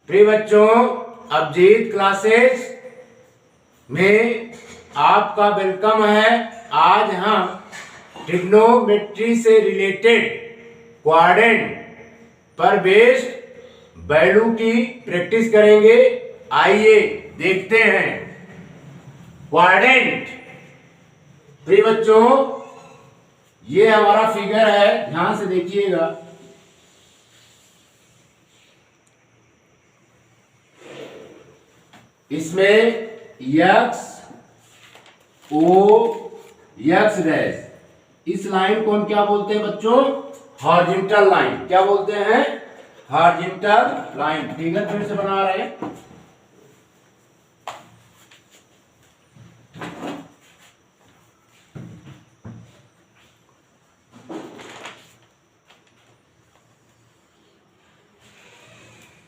प्रिय बच्चों, अभिजीत क्लासेस में आपका वेलकम है। आज हम ट्रिग्नोमेट्री से रिलेटेड क्वाड्रेंट पर बेस्ड वैल्यू की प्रैक्टिस करेंगे। आइए देखते हैं क्वाड्रेंट। प्रिय बच्चों, ये हमारा फिगर है, ध्यान से देखिएगा। इसमें यक्स ओ यक्स डैश, इस लाइन को हम क्या बोलते हैं बच्चों? Horizontal line. क्या बोलते हैं? Horizontal line. फिगर फिर से बना रहे हैं।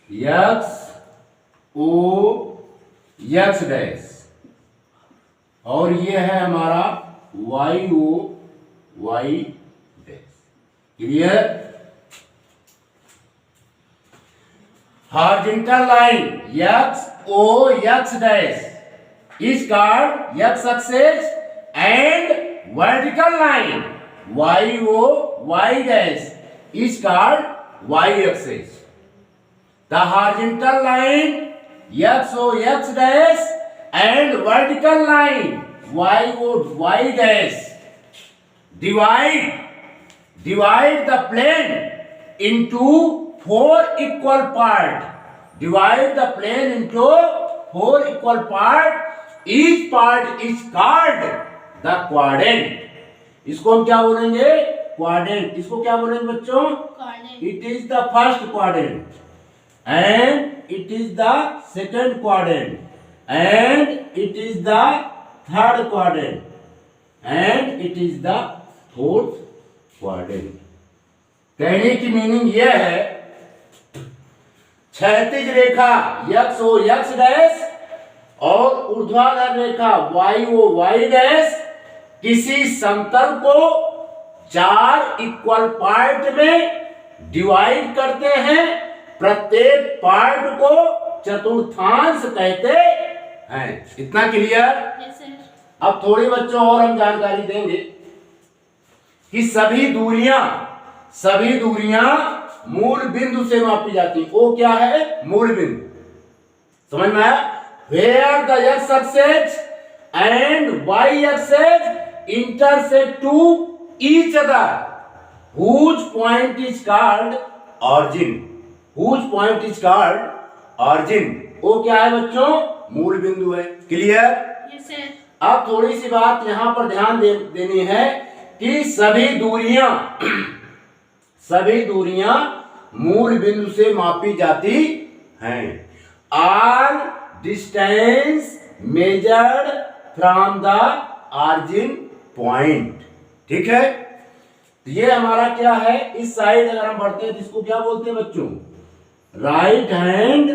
यक्स ओ यक्स डैश, और ये है हमारा Y O Y dash. Clear? Horizontal line X O X dash is called X axis and vertical line Y O Y dash is called Y axis. The horizontal line x o x dash and vertical line y o y dash divide the plane into four equal part. Divide the plane into four equal part. Each part is called the quadrant. इसको हम क्या बोलेंगे? Quadrant. इसको क्या बोलेंगे बच्चों? It is the first quadrant. And it is the second quadrant and it is the third quadrant and it is the fourth quadrant। कहने की मीनिंग यह है, क्षैतिज रेखा यक्स ओ यक्स डैश और ऊर्ध्वाधर रेखा वाई ओ वाई डैश किसी समतल को चार इक्वल पार्ट में डिवाइड करते हैं। प्रत्येक पार्ट को चतुर्थांश कहते हैं। इतना क्लियर? अब थोड़ी बच्चों और हम जानकारी देंगे कि सभी दूरियां मूल बिंदु से मापी जाती। वो क्या है? मूल बिंदु। समझ में आया? Where the X axis and Y axis intersect to each other whose point is called origin। Whose point is called origin। वो क्या है बच्चों? मूल बिंदु है। क्लियर? yes, sir। अब थोड़ी सी बात यहां पर ध्यान देनी है कि सभी दूरियां मूल बिंदु से मापी जाती हैं। All distance measured from the origin point। ठीक है? तो ये हमारा क्या है? इस साइड अगर हम बढ़ते हैं तो इसको क्या बोलते हैं बच्चों? Right hand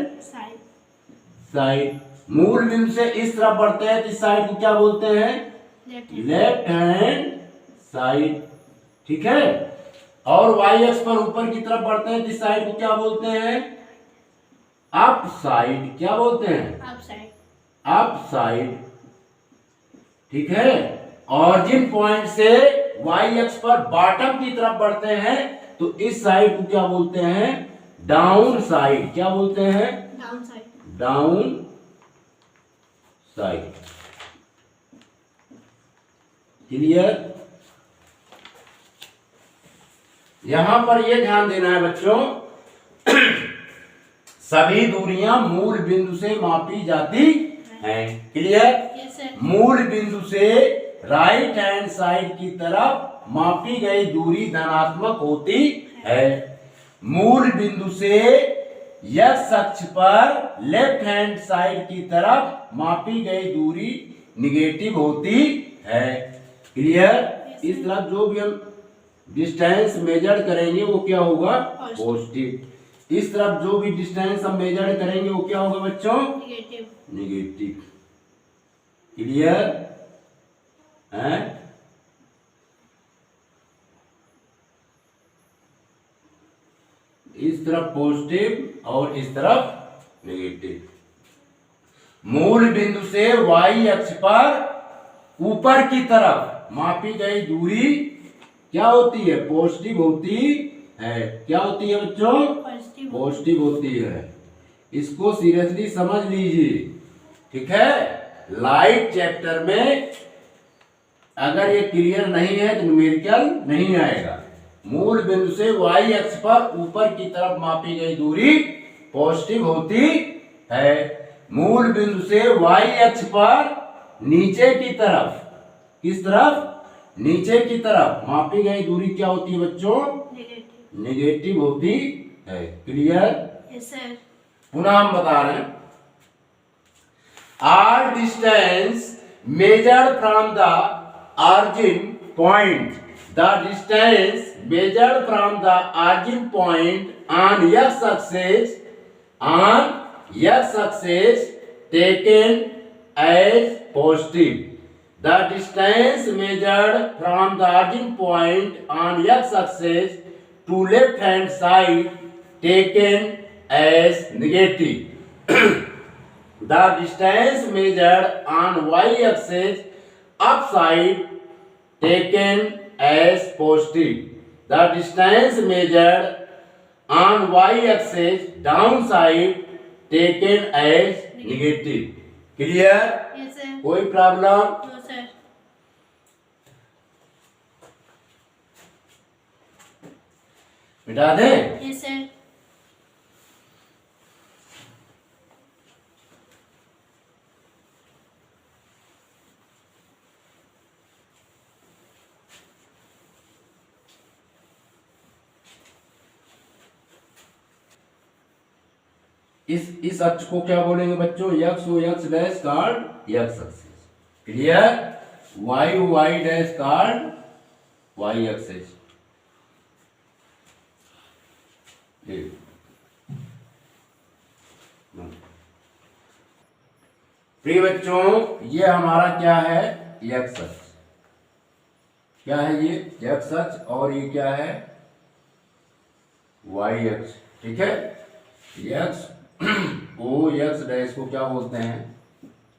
side. मूल बिंदु से इस तरफ बढ़ते हैं तो इस साइड को क्या बोलते हैं? Left hand side. ठीक है? और वाई एक्स पर ऊपर की तरफ बढ़ते हैं तो इस साइड को क्या बोलते हैं? Up side. क्या बोलते हैं? Up side. ठीक है? ऑरिजिन पॉइंट से वाई एक्स पर बॉटम की तरफ बढ़ते हैं तो इस साइड को क्या बोलते हैं? Down side. क्या बोलते हैं? Down side. क्लियर? यहां पर यह ध्यान देना है बच्चों, सभी दूरियां मूल बिंदु से मापी जाती हैं। क्लियर? yes, मूल बिंदु से राइट हैंड साइड की तरफ मापी गई दूरी धनात्मक होती है। मूल बिंदु से एक्स अक्ष पर लेफ्ट हैंड साइड की तरफ मापी गई दूरी निगेटिव होती है। क्लियर? इस तरफ जो भी हम डिस्टेंस मेजर करेंगे वो क्या होगा? पॉजिटिव। इस तरफ जो भी डिस्टेंस हम मेजर करेंगे वो क्या होगा बच्चों? निगेटिव। क्लियर है? इस तरफ पॉजिटिव और इस तरफ नेगेटिव। मूल बिंदु से y अक्ष पर ऊपर की तरफ मापी गई दूरी क्या होती है? पॉजिटिव होती है। क्या होती है बच्चों? पॉजिटिव होती है। इसको सीरियसली समझ लीजिए, ठीक है। लाइट चैप्टर में अगर ये क्लियर नहीं है तो न्यूमेरिकल नहीं आएगा। मूल बिंदु से y अक्ष पर ऊपर की तरफ मापी गई दूरी पॉजिटिव होती है। मूल बिंदु से y अक्ष पर नीचे की तरफ, किस तरफ? नीचे की तरफ मापी गई दूरी क्या होती है बच्चों? नेगेटिव होती है। क्लियर? Yes sir. पुनः हम बता रहे हैं, are distance measured from the origin point, the distance measured from the origin point on x-axis taken as positive. The distance measured from the origin point on x-axis to left hand side taken as negative. The distance measured on y-axis upside taken as positive. The distance measured on y-axis downside taken as negative. Clear? Yes sir. कोई problem? No sir. मिटा दे? Yes sir. इस अक्ष को क्या बोलेंगे बच्चों? X O X dash card X axis. Clear? Y O Y dash card Y axis. प्रिय बच्चों, ये हमारा क्या है? यक्स अक्ष। क्या है ये? यक्स अक्ष। और ये क्या है? वाई अक्ष। ठीक है। यक्स ओ यक्स डैश को क्या बोलते हैं?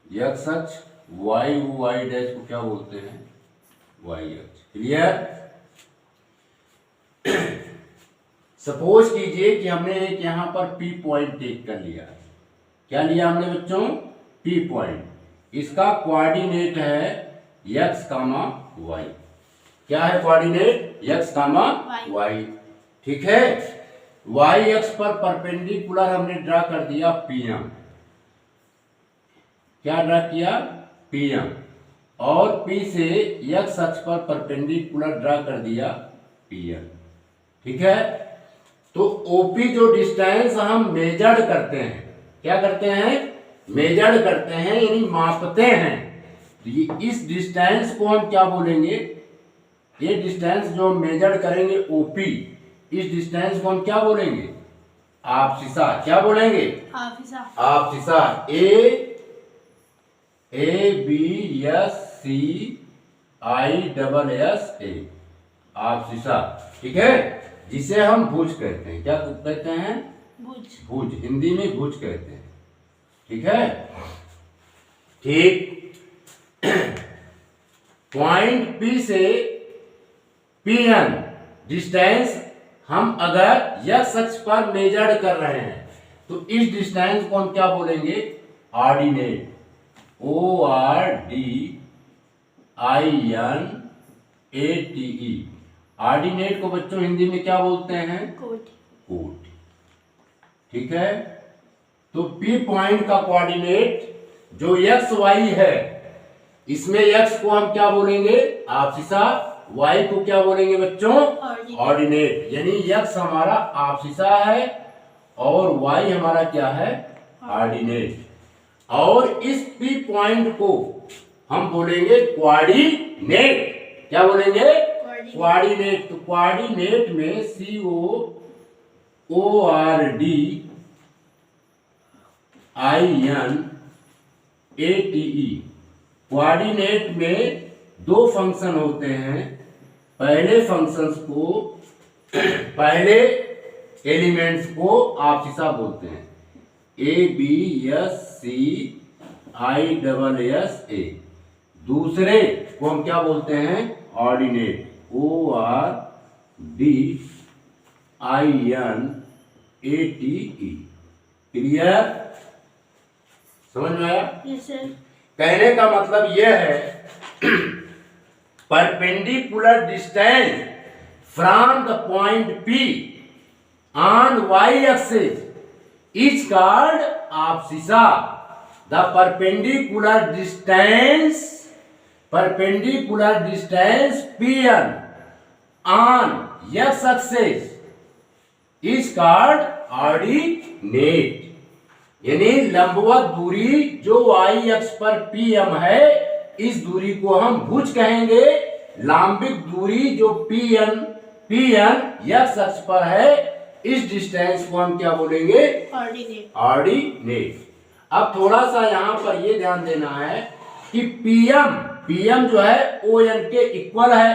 यक्स अक्ष। वाई ओ वाई डैश को क्या बोलते हैं? वाई अक्ष। क्लियर? सपोज कीजिए कि हमने एक यहां पर पी पॉइंट टेक कर लिया। क्या लिया हमने बच्चों? P point. इसका कोऑर्डिनेट है यक्स कामा वाई। क्या है कोऑर्डिनेट? X comma y. ठीक है। वाई अक्ष पर परपेंडिकुलर हमने ड्रा कर दिया पीएम। क्या ड्रा किया? पीएम। और पी से यक्स अक्ष पर परपेंडिकुलर ड्रा कर दिया पीएम। ठीक है। तो ओपी जो डिस्टेंस हम मेजर्ड करते हैं, क्या करते हैं? मेजर्ड करते हैं, यानी मापते हैं। तो ये इस डिस्टेंस को हम क्या बोलेंगे? ये डिस्टेंस जो हम मेजर्ड करेंगे ओपी, इस डिस्टेंस को हम क्या बोलेंगे? आपसिसा। क्या बोलेंगे? Abscissa. Abscissa. A B S C I double S A. Abscissa. ठीक है। जिसे हम भुज कहते हैं। क्या कहते हैं? भुज। भुज। हिंदी में भुज कहते हैं। ठीक है। ठीक। पॉइंट पी से पीएन डिस्टेंस हम अगर यक्स अक्ष पर मेजर्ड कर रहे हैं तो इस डिस्टेंस को हम क्या बोलेंगे? Ordinate. O R D I N A T E. Ordinate को बच्चों हिंदी में क्या बोलते हैं? कोट। कोट। ठीक है। तो पी पॉइंट का कोऑर्डिनेट जो एक्स वाई है, इसमें एक्स को हम क्या बोलेंगे? आपसिसा। वाई को क्या बोलेंगे बच्चों? ऑर्डिनेट। यानी एक्स हमारा आपसिसा है और वाई हमारा क्या है? ऑर्डिनेट। और इस पी पॉइंट को हम बोलेंगे कोऑर्डिनेट। क्या बोलेंगे? कोऑर्डिनेट। तो कोऑर्डिनेट में C O R D I N A T E. Coordinate में दो फंक्शन होते हैं। पहले फंक्शंस को, पहले एलिमेंट्स को आपसिसा बोलते हैं। ABSCISSA। दूसरे को हम क्या बोलते हैं? Ordinate, ORDINATE। क्लियर? समझ में आया? Yes, sir. कहने का मतलब यह है perpendicular distance from the point P on y axis is called abscissa. The perpendicular distance PN on x axis is called ordinate. यानी लंबवत दूरी जो y अक्ष पर PM है, इस दूरी को हम भुज कहेंगे। लांबिक दूरी जो PN x अक्ष पर है, इस डिस्टेंस को हम क्या बोलेंगे? ऑर्डिनेट। अब थोड़ा सा यहाँ पर ये ध्यान देना है कि PM जो है ON के इक्वल है।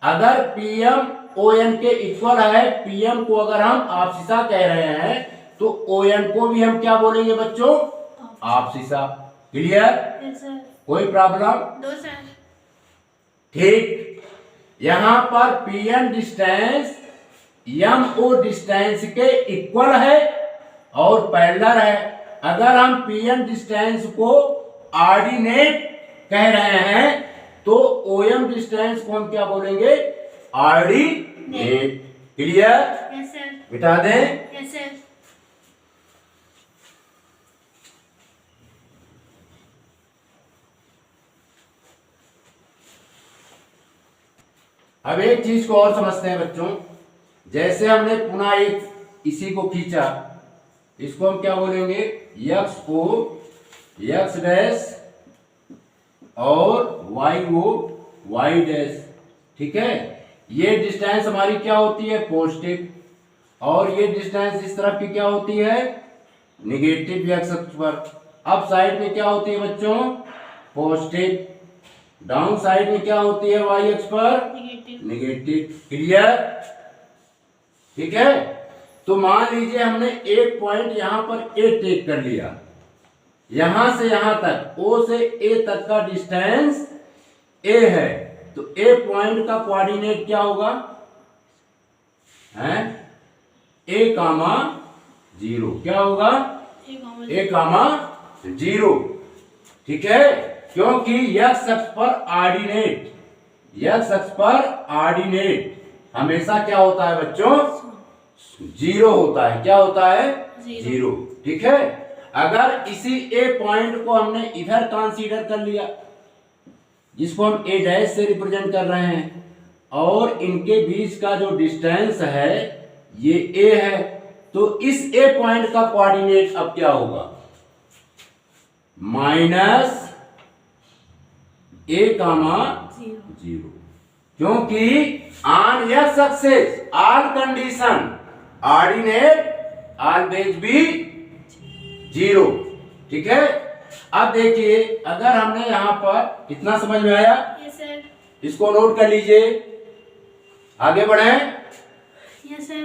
अगर PM ON के इक्वल है, PM को अगर हम आपसिसा कह रहे हैं, तो ON को भी हम क्या बोलेंगे बच्चों? आपसिसा। क्लियर? Yes, sir. कोई प्रॉब्लम? No, sir. ठीक। यहां पर PN डिस्टेंस MO डिस्टेंस के इक्वल है और पैरेलल है। अगर हम PN डिस्टेंस को ऑर्डिनेट कह रहे हैं, तो OM डिस्टेंस को हम क्या बोलेंगे? ऑर्डिनेट। क्लियर? Yes, sir. मिटा दें। Yes, sir. अब एक चीज को और समझते हैं बच्चों। जैसे हमने पुनः एक इसी को खींचा, इसको हम क्या बोलेंगे? x को x डैश और y को y डैश। ठीक है? ये डिस्टेंस हमारी क्या होती है? पॉजिटिव। और ये डिस्टेंस इस तरफ की क्या होती है? निगेटिव x अक्ष पर। अब साइड में क्या होती है बच्चों? पॉजिटिव। डाउन साइड में क्या होती है y अक्ष पर? नेगेटिव। क्लियर? ठीक है? तो मान लीजिए हमने एक पॉइंट यहां पर A टेक कर लिया। यहां से यहां तक, O से A तक का डिस्टेंस A है, तो A पॉइंट का कोऑर्डिनेट क्या होगा? हैं? A, 0। क्या होगा? A, 0। ठीक है? क्योंकि x अक्ष पर ऑर्डिनेट हमेशा क्या होता है बच्चों? 0 होता है। क्या होता है? 0। ठीक है? अगर इसी A पॉइंट को हमने इधर कंसीडर कर लिया, जिसको हम A डैश से रिप्रेजेंट कर रहे हैं, और इनके बीच का जो डिस्टेंस है ये A है, तो इस A पॉइंट का कोऑर्डिनेट अब क्या होगा? -A, 0। क्योंकि on x axis all condition ordinate always be 0। ठीक है? अब देखिए, अगर हमने यहां पर, कितना समझ में आया? Yes, sir. इसको नोट कर लीजिए, आगे बढ़े। Yes, sir.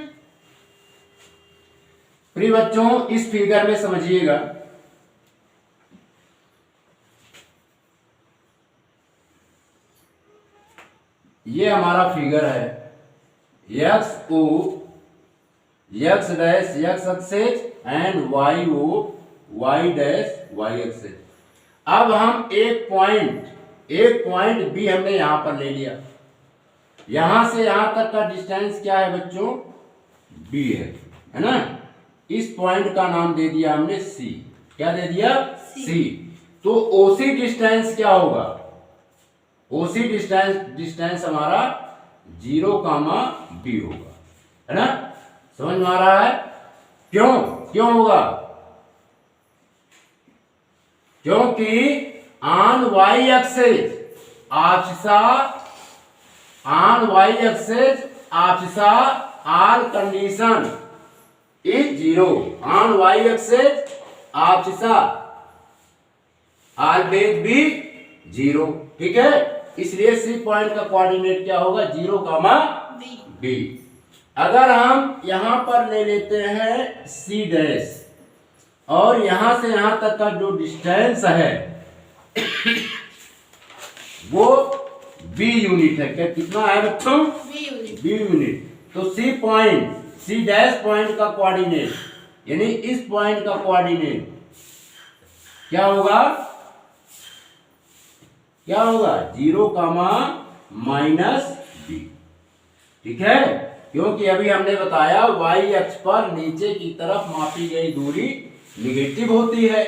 प्रिय बच्चों, इस फिगर में समझिएगा, ये हमारा फिगर है। XO x dash x axis and YO y dash y axis. अब हम एक पॉइंट B हमने यहां पर ले लिया। यहां से यहां तक का डिस्टेंस क्या है बच्चों? B है ना? इस पॉइंट का नाम दे दिया हमने C। क्या दे दिया? C। तो OC डिस्टेंस क्या होगा? OC डिस्टेंस हमारा 0, B होगा। है ना? समझ में आ रहा है? क्यों होगा? क्योंकि on y axis abscissa all condition is 0। On y axis abscissa always be 0। ठीक है? इसलिए C पॉइंट का कोऑर्डिनेट क्या होगा? 0, B। अगर हम यहां पर ले लेते हैं C डैश, और यहां से यहां तक का जो डिस्टेंस है वो बी यूनिट है। क्या कितना है बच्चों? B unit. तो सी डैश पॉइंट का कोऑर्डिनेट यानी इस पॉइंट का कोऑर्डिनेट क्या होगा? 0 माइनस बी। ठीक है, क्योंकि अभी हमने बताया वाई अक्ष पर नीचे की तरफ मापी गई दूरी निगेटिव होती है,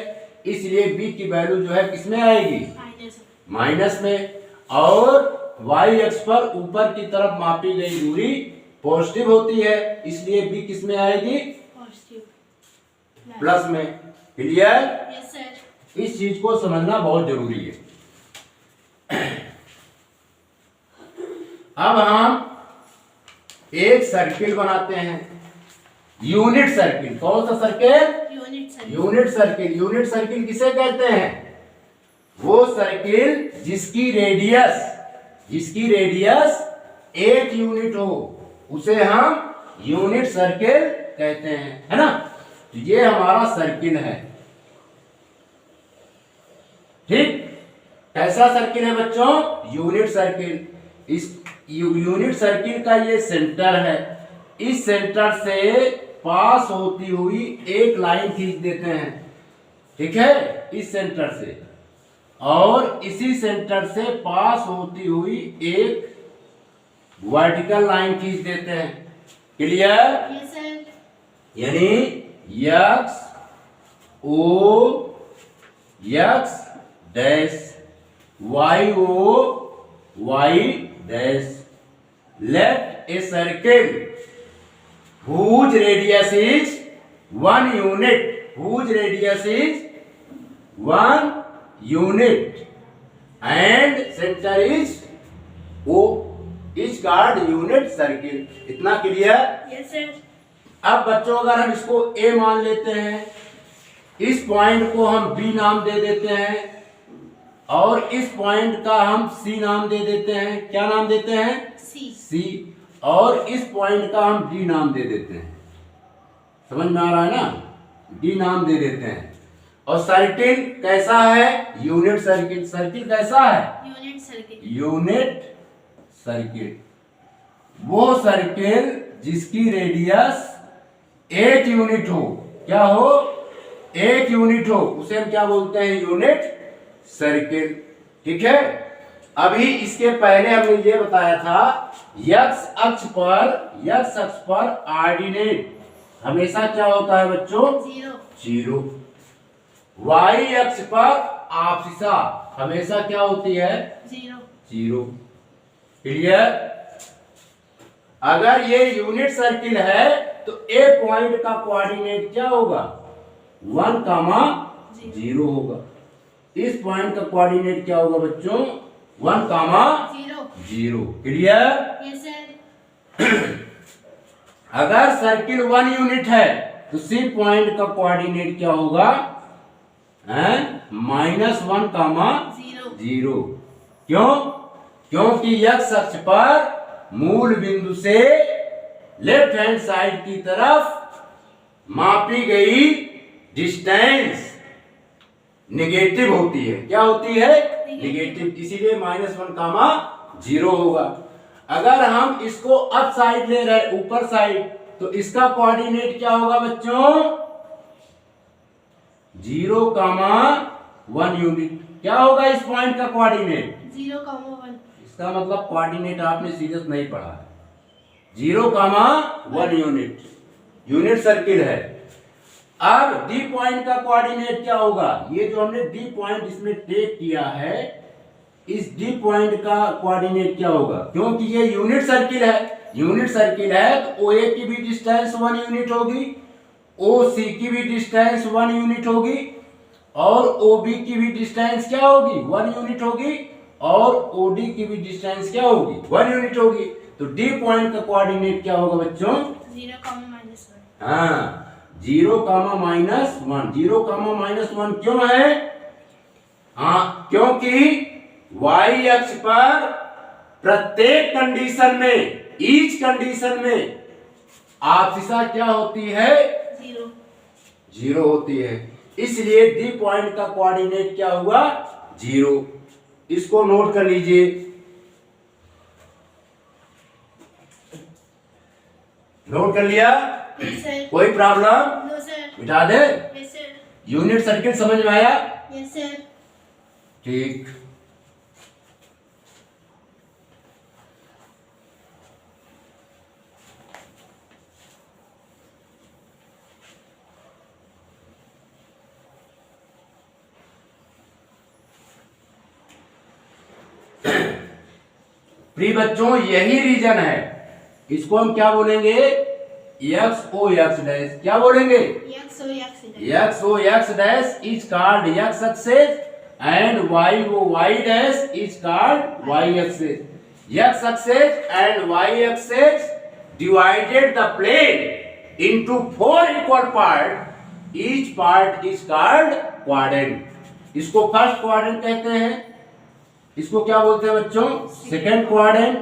इसलिए बी की वैल्यू जो है किसमें आएगी? माइनस में। और वाई अक्ष पर ऊपर की तरफ मापी गई दूरी पॉजिटिव होती है, इसलिए बी किसमें आएगी? प्लस में। क्लियर? Yes sir. इस चीज को समझना बहुत जरूरी है। अब हम एक सर्किल बनाते हैं, यूनिट सर्किल। कौन सा circle? Unit circle. Unit circle किसे कहते हैं? वो सर्किल जिसकी रेडियस 1 यूनिट हो उसे हम यूनिट सर्किल कहते हैं, है ना? तो ये हमारा सर्किल है। ठीक, कैसा सर्किल है बच्चों? Unit circle. इस यूनिट सर्किल का ये सेंटर है, इस सेंटर से पास होती हुई एक लाइन खींच देते हैं। ठीक है, इस सेंटर से, और इसी सेंटर से पास होती हुई एक वर्टिकल लाइन खींच देते हैं। क्लियर? Yes sir. यानी X O X dash, Y O Y dash. Let a circle whose radius is 1 unit, whose radius is 1 unit and center is O is called unit circle। इतना clear? Yes sir. अब बच्चों अगर हम इसको A मान लेते हैं, इस पॉइंट को हम B नाम दे देते हैं, और इस पॉइंट का हम C नाम दे देते हैं। क्या नाम देते हैं? C। और इस पॉइंट का हम D नाम दे देते हैं। समझ में आ रहा है ना? D नाम दे देते हैं। और सर्किल कैसा है? Unit circle. सर्किल कैसा है? Unit circle. वो सर्किल जिसकी रेडियस 1 यूनिट हो। क्या हो? 1 यूनिट हो, उसे हम क्या बोलते हैं? Unit circle. ठीक है, अभी इसके पहले हमने ये बताया था एक्स अक्ष पर ऑर्डिनेट हमेशा क्या होता है बच्चों? 0। वाई अक्ष पर आपसिसा हमेशा क्या होती है? 0। क्लियर? अगर ये यूनिट सर्किल है तो ए पॉइंट का कोऑर्डिनेट क्या होगा? 1, 0 होगा। इस पॉइंट का कोऑर्डिनेट क्या होगा बच्चों? 1, 0। क्लियर? Yes sir. अगर सर्किल 1 यूनिट है तो सी पॉइंट का कोऑर्डिनेट क्या होगा? -1, 0। क्यों? क्योंकि एक्स अक्ष पर मूल बिंदु से लेफ्ट हैंड साइड की तरफ मापी गई डिस्टेंस नेगेटिव होती है। क्या होती है? नेगेटिव। इसीलिए -1, 0 होगा। अगर हम इसको अप साइड ले रहे, ऊपर साइड, तो इसका कोऑर्डिनेट क्या होगा बच्चों? 0, 1 यूनिट। क्या होगा इस पॉइंट का कोऑर्डिनेट? 0, 1। इसका मतलब कोऑर्डिनेट आपने सीरियस नहीं पढ़ा है। 0, 1 यूनिट। यूनिट सर्किल है। अब डी पॉइंट का कोऑर्डिनेट क्या होगा? ये जो हमने डी पॉइंट इसमें टेक किया है, इस डी पॉइंट का कोऑर्डिनेट क्या होगा? क्योंकि ये यूनिट सर्किल है। यूनिट सर्किल है तो OA की भी डिस्टेंस 1 यूनिट होगी, OC की भी डिस्टेंस 1 यूनिट होगी, और OB की भी डिस्टेंस क्या होगी? 1 यूनिट होगी, और OD की भी डिस्टेंस क्या होगी? 1 यूनिट होगी। तो डी पॉइंट का कोऑर्डिनेट क्या होगा बच्चों? 0, -1। हाँ, 0, -1। 0, -1 क्यों है? हाँ, क्योंकि y अक्ष पर प्रत्येक कंडीशन में, ईच कंडीशन में आपसिसा क्या होती है? 0 होती है, इसलिए डी पॉइंट का कोऑर्डिनेट क्या हुआ 0। इसको नोट कर लीजिए। नोट कर लिया? Yes, sir. कोई प्रॉब्लम? No, sir. मिटा दे। Yes, sir. यूनिट सर्किट समझ में आया? Yes, sir. ठीक। प्रिय बच्चों, यही रीजन है, इसको हम क्या बोलेंगे एक्स ओ एक्स डैश। क्या बोलेंगे X O X D. X O X dash is called X axis and Y O Y dash is called Y axis. X axis and Y axis divided the plane into 4 equal part, each part is called quadrant. इसको first quadrant कहते हैं, इसको क्या बोलते हैं बच्चों second quadrant,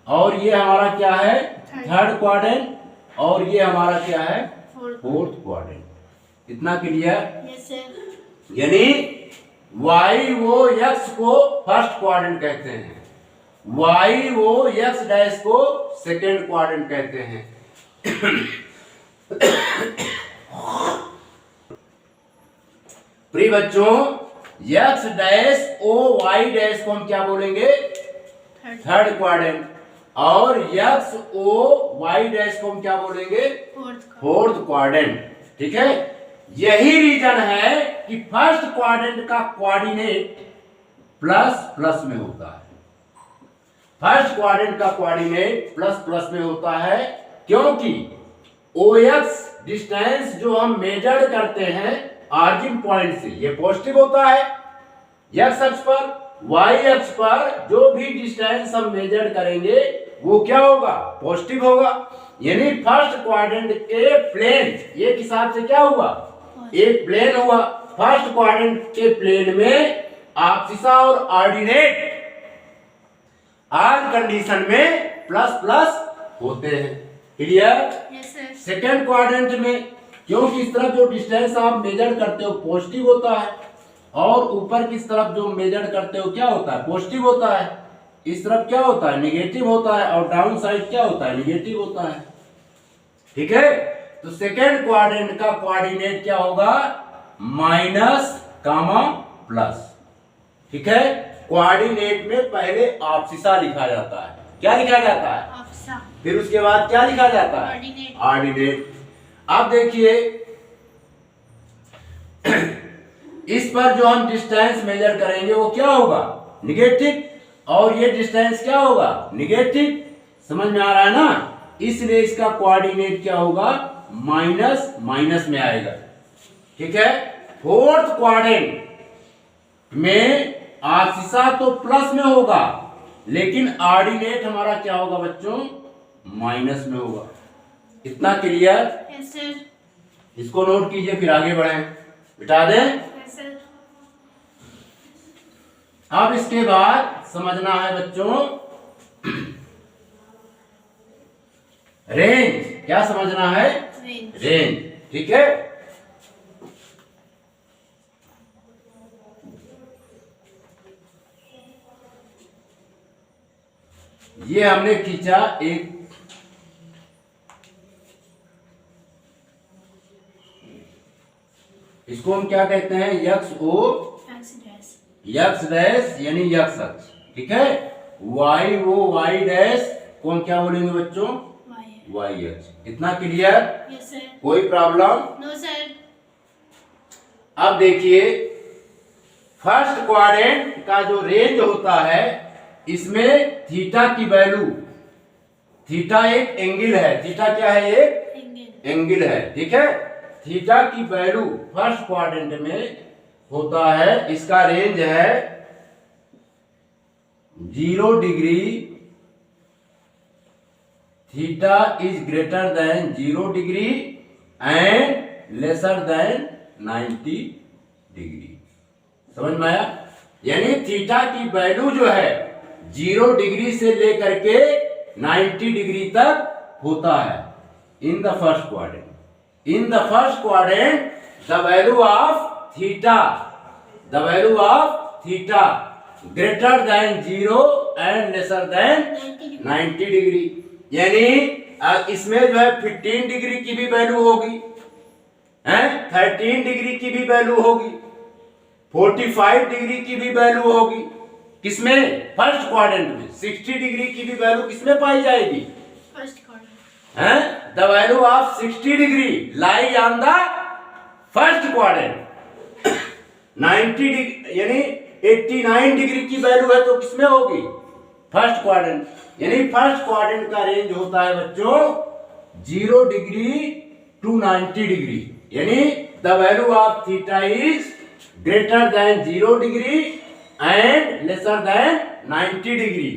और ये हमारा क्या है थर्ड क्वाड्रेंट, और ये हमारा क्या है फोर्थ क्वाड्रेंट। इतना क्लियर? Yes, sir. यानी वाई वो एक्स को फर्स्ट क्वाड्रेंट कहते हैं, वाई वो एक्स डैश को सेकंड क्वाड्रेंट कहते हैं। प्रिय बच्चों, X dash O Y dash को हम क्या बोलेंगे Third. थर्ड क्वाड्रेंट, और एक्स ओ वाई डैश को हम क्या बोलेंगे Fourth. Fourth quadrant. ठीक है, यही रीजन है कि फर्स्ट क्वाड्रेंट का कोऑर्डिनेट प्लस प्लस में होता है। फर्स्ट क्वाड्रेंट का कोऑर्डिनेट प्लस प्लस में होता है, क्योंकि OX डिस्टेंस जो हम मेजर करते हैं ऑरिजिन पॉइंट से, ये पॉजिटिव होता है x अक्ष पर। y अक्ष पर जो भी डिस्टेंस हम मेजर करेंगे वो क्या होगा पॉजिटिव होगा। यानी फर्स्ट क्वाड्रेंट के प्लेन एक हिसाब से क्या हुआ एक प्लेन हुआ। फर्स्ट क्वाड्रेंट के प्लेन में आपसिसा और ऑर्डिनेट आर कंडीशन में प्लस प्लस होते हैं। Clear? Yes, sir. Second quadrant में, क्योंकि इस तरफ जो डिस्टेंस आप मेजर करते हो पॉजिटिव होता है, और ऊपर की तरफ जो मेजर करते हो क्या होता है पॉजिटिव होता है, इस तरफ क्या होता है नेगेटिव होता है, और डाउन साइड क्या होता है नेगेटिव होता है। ठीक है, तो सेकेंड क्वाड्रेंट का कोऑर्डिनेट क्या होगा माइनस कामा प्लस। ठीक है, कोऑर्डिनेट में पहले आपसिसा लिखा जाता है। क्या लिखा जाता है? Opsa. फिर उसके बाद क्या लिखा जाता है Ordinate. ऑर्डिनेट। अब देखिए इस पर जो हम डिस्टेंस मेजर करेंगे वो क्या होगा निगेटिव, और ये डिस्टेंस क्या होगा निगेटिव। समझ में आ रहा है ना? इसलिए इसका कोऑर्डिनेट क्या होगा माइनस माइनस में आएगा। ठीक है, फोर्थ क्वाड्रेंट में आपसिसा तो प्लस में होगा, लेकिन ऑर्डिनेट हमारा क्या होगा बच्चों माइनस में होगा। इतना क्लियर? Yes, sir. इसको नोट कीजिए, फिर आगे बढ़ें। बिठा दें। Yes, sir. अब इसके बाद समझना है बच्चों रेंज। क्या समझना है? Range. रेंज। ठीक है, ये हमने खींचा एक इसको हम क्या कहते हैं एक्स ओ X dash. एक्स डैश यानी एक्स अक्ष। ठीक है, वाई ओ वाई डैश को हम क्या बोलेंगे बच्चों Y. वाई अक्ष। इतना क्लियर? Yes, sir. कोई प्रॉब्लम? No, sir. अब देखिए फर्स्ट क्वाड्रेंट का जो रेंज होता है इसमें थीटा की वैल्यू, थीटा एक एंगल है, थीटा क्या है एक Angle. एंगल है। ठीक है, थीटा की वैल्यू फर्स्ट क्वाड्रेंट में होता है, इसका रेंज है 0 degree, theta is greater than 0 degree and lesser than 90 degree. समझ में आया? यानी थीटा की वैल्यू जो है 0 डिग्री से लेकर के 90 डिग्री तक होता है in the first quadrant. In the first quadrant, the value of theta greater than 0 and lesser than 90 degree. यानी इसमें जो है 15 डिग्री की भी वैल्यू होगी, 13 डिग्री की भी वैल्यू होगी, 45 डिग्री की भी वैल्यू होगी। किसमें? फर्स्ट क्वाड्रेंट में। 60 डिग्री की भी वैल्यू किसमें पाई जाएगी? First quadrant. The value of 60 degree lie on the first quadrant। 90 degree यानी 89 डिग्री की वैल्यू है तो किसमें होगी? First quadrant. यानी फर्स्ट क्वाड्रेंट का रेंज होता है बच्चों 0 डिग्री टू 90 डिग्री। यानी the value of theta is greater than 0 degree and lesser than 90 degree.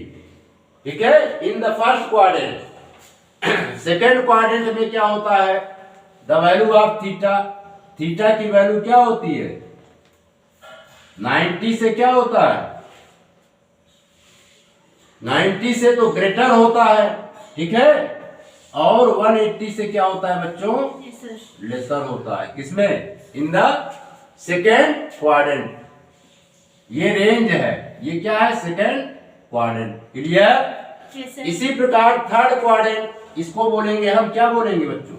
ठीक है, in the first quadrant. Second quadrant में क्या होता है? द वैल्यू ऑफ थीटा की वैल्यू क्या होती है? 90 से क्या होता है? 90 से तो ग्रेटर होता है, ठीक है। और 180 से क्या होता है बच्चों? लेसर होता है। किसमें? इन द सेकेंड क्वाड्रेंट। ये रेंज है, ये क्या है? Second quadrant. क्लियर? इसी प्रकार थर्ड क्वाड्रेंट, इसको बोलेंगे हम, क्या बोलेंगे बच्चों?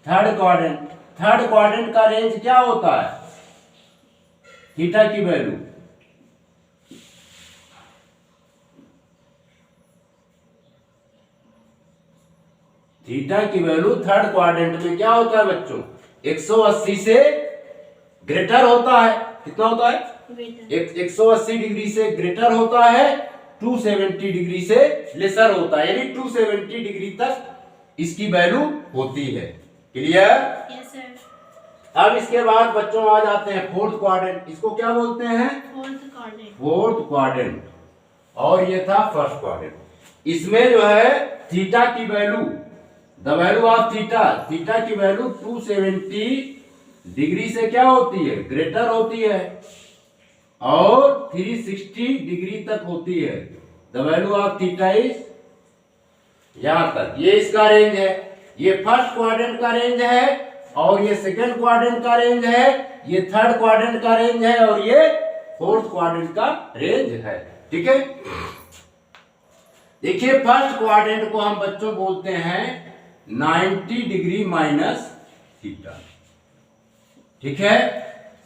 Third quadrant. थर्ड क्वाड्रेंट का रेंज क्या होता है? थीटा की वैल्यू थर्ड क्वाड्रेंट में क्या होता है बच्चों? 180 से ग्रेटर होता है। कितना होता है? 180 डिग्री से ग्रेटर होता है, 270 डिग्री से लेसर होता है। यानी 270 डिग्री तक इसकी वैल्यू होती है। क्लियर? Yes sir. अब इसके बाद बच्चों आ जाते हैं फोर्थ क्वाड्रेंट। इसको क्या बोलते हैं? Fourth quadrant. और ये था फर्स्ट क्वाड्रेंट। इसमें जो है थीटा की value, the value of theta की वैल्यू 270 डिग्री से क्या होती है? ग्रेटर होती है और 360 डिग्री तक होती है। The value of theta is, यहां तक ये इसका रेंज है। ये फर्स्ट क्वाड्रेंट का रेंज है और ये सेकंड क्वाड्रेंट का रेंज है, ये थर्ड क्वाड्रेंट का रेंज है और ये फोर्थ क्वाड्रेंट का रेंज है। ठीक है, देखिए फर्स्ट क्वाड्रेंट को हम बच्चों बोलते हैं 90 डिग्री माइनस थीटा। ठीक है,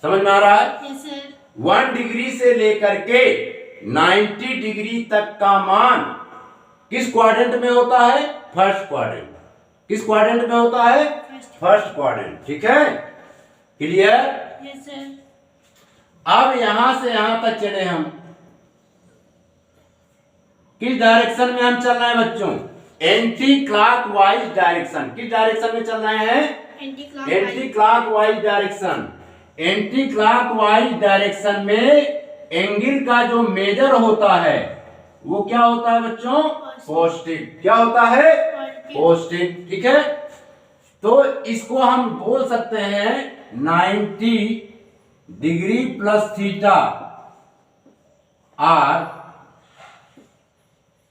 समझ में आ रहा है? Yes sir. 1 डिग्री से लेकर के 90 डिग्री तक का मान किस क्वाड्रेंट में होता है? First quadrant. किस क्वाड्रेंट में होता है? First quadrant. ठीक है, क्लियर? Yes sir. अब यहां से यहां तक चले हम, किस डायरेक्शन में हम चल रहे हैं बच्चों? Anti clockwise direction. किस डायरेक्शन में चल रहे हैं? Anti clockwise direction. Anti clockwise direction में एंगल का जो मेजर होता है वो क्या होता है बच्चों? पॉजिटिव। क्या होता है? पॉजिटिव। ठीक है, तो इसको हम बोल सकते हैं 90 डिग्री प्लस थीटा और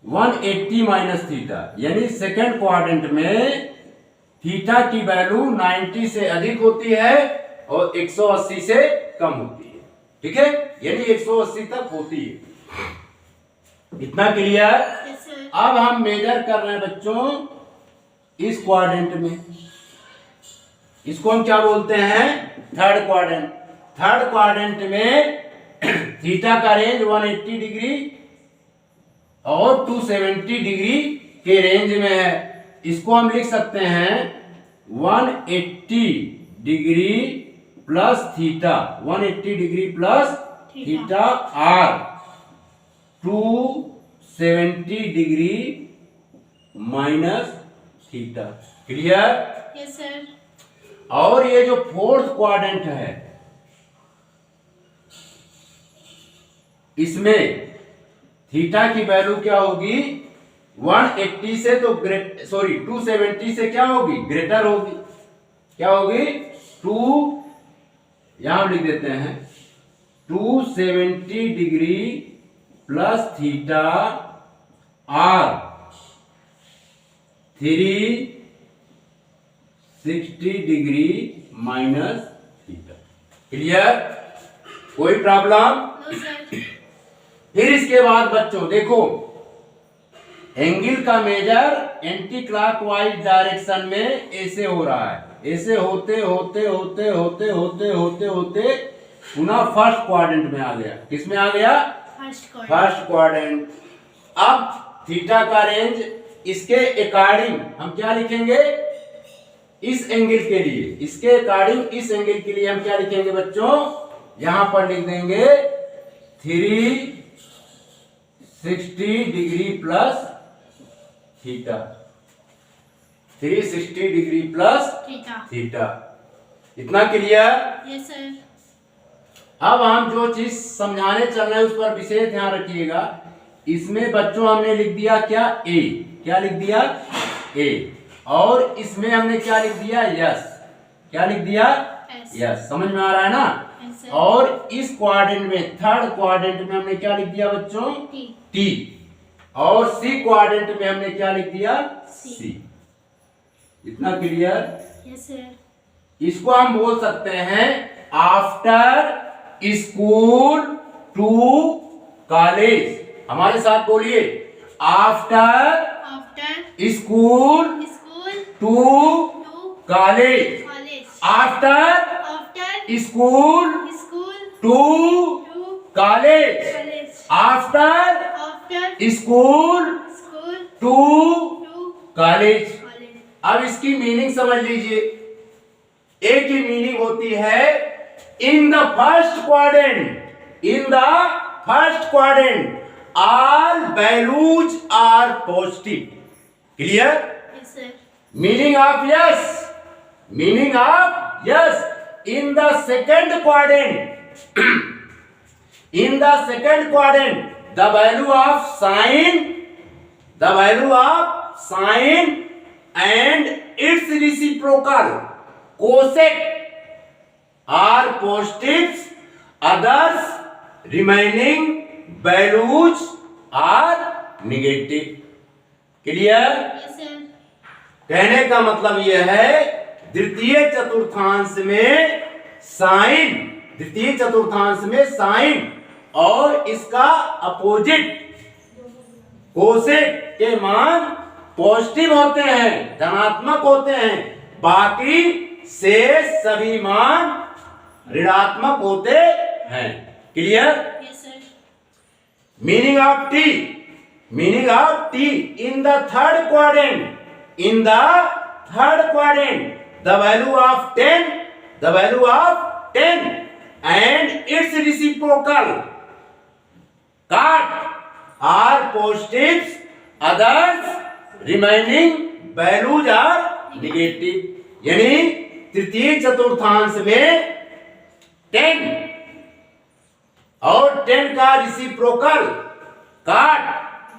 180 माइनस थीटा। यानी सेकेंड क्वाड्रेंट में थीटा की वैल्यू 90 से अधिक होती है और 180 से कम होती है। ठीक है, यानी 180 तक होती है। इतना क्लियर? Yes sir. अब हम मेजर कर रहे हैं बच्चों इस क्वाड्रेंट में, इसको हम क्या बोलते हैं? Third quadrant. थर्ड क्वाड्रेंट में थीटा का रेंज 180 डिग्री और 270 डिग्री के रेंज में है। इसको हम लिख सकते हैं 180 degree plus theta, 180 degree plus theta और 270 degree minus theta. Clear? Yes sir. और ये जो फोर्थ क्वाड्रेंट है इसमें थीटा की वैल्यू क्या होगी? 180 से तो 270 से क्या होगी? ग्रेटर होगी। क्या होगी? 2, यहां लिख देते हैं 270 डिग्री प्लस थीटा और 60 डिग्री माइनस थीटा। क्लियर? कोई प्रॉब्लम? No, sir. फिर इसके बाद बच्चों देखो, एंगल का मेजर एंटी क्लॉकवाइज डायरेक्शन में ऐसे हो रहा है, ऐसे होते होते होते होते होते होते होते पुनः फर्स्ट क्वाड्रेंट में आ गया। किस में आ गया? First quadrant. First quadrant. अब थीटा का रेंज इसके अकॉर्डिंग हम क्या लिखेंगे? इस एंगल के लिए, इसके अकॉर्डिंग इस एंगल के लिए हम क्या लिखेंगे बच्चों? यहां पर लिख देंगे 360 degree plus theta, 360 degree plus Theta. Theta. इतना क्लियर? Yes, sir. अब हम जो चीज समझाने चल रहे हैं उस पर विशेष ध्यान रखिएगा। इसमें बच्चों हमने लिख दिया क्या? ए। क्या लिख दिया? ए। और इसमें हमने क्या लिख दिया? यस। क्या लिख दिया? Yes. यस। समझ में आ रहा है ना? Yes, sir. और इस क्वाड्रेंट में, थर्ड क्वाड्रेंट में हमने क्या लिख दिया बच्चों? T. टी। और सी क्वाड्रेंट में हमने क्या लिख दिया? C. सी। इतना क्लियर? Yes, sir. इसको हम बोल सकते हैं आफ्टर स्कूल टू कॉलेज। हमारे साथ बोलिए, after After school school to to college. college. After After school school to to college. college. After After school school to to college. college. अब इसकी मीनिंग समझ लीजिए। ए की मीनिंग होती है in the first quadrant, in the first quadrant all values are positive. Clear? Yes, sir. Meaning of yes, meaning of yes. In the second quadrant, in the second quadrant, the value of sine, the value of sine and its reciprocal cosec are positives. Others remaining values are negative. Clear? Yes, sir. कहने का मतलब यह है द्वितीय चतुर्थांश में sign, द्वितीय चतुर्थांश में साइन और इसका अपोजिट कोसेक के मान पॉजिटिव होते हैं, धनात्मक होते हैं। बाकी शेष सभी मान ऋणात्मक होते हैं। Clear? Yes, sir. Meaning of T, meaning of T in the third quadrant, in the third quadrant, the value of 10, the value of 10 and its reciprocal cut are positives, others remaining values are negative. यानी तृतीय चतुर्थांश में 10 और 10 का reciprocal काट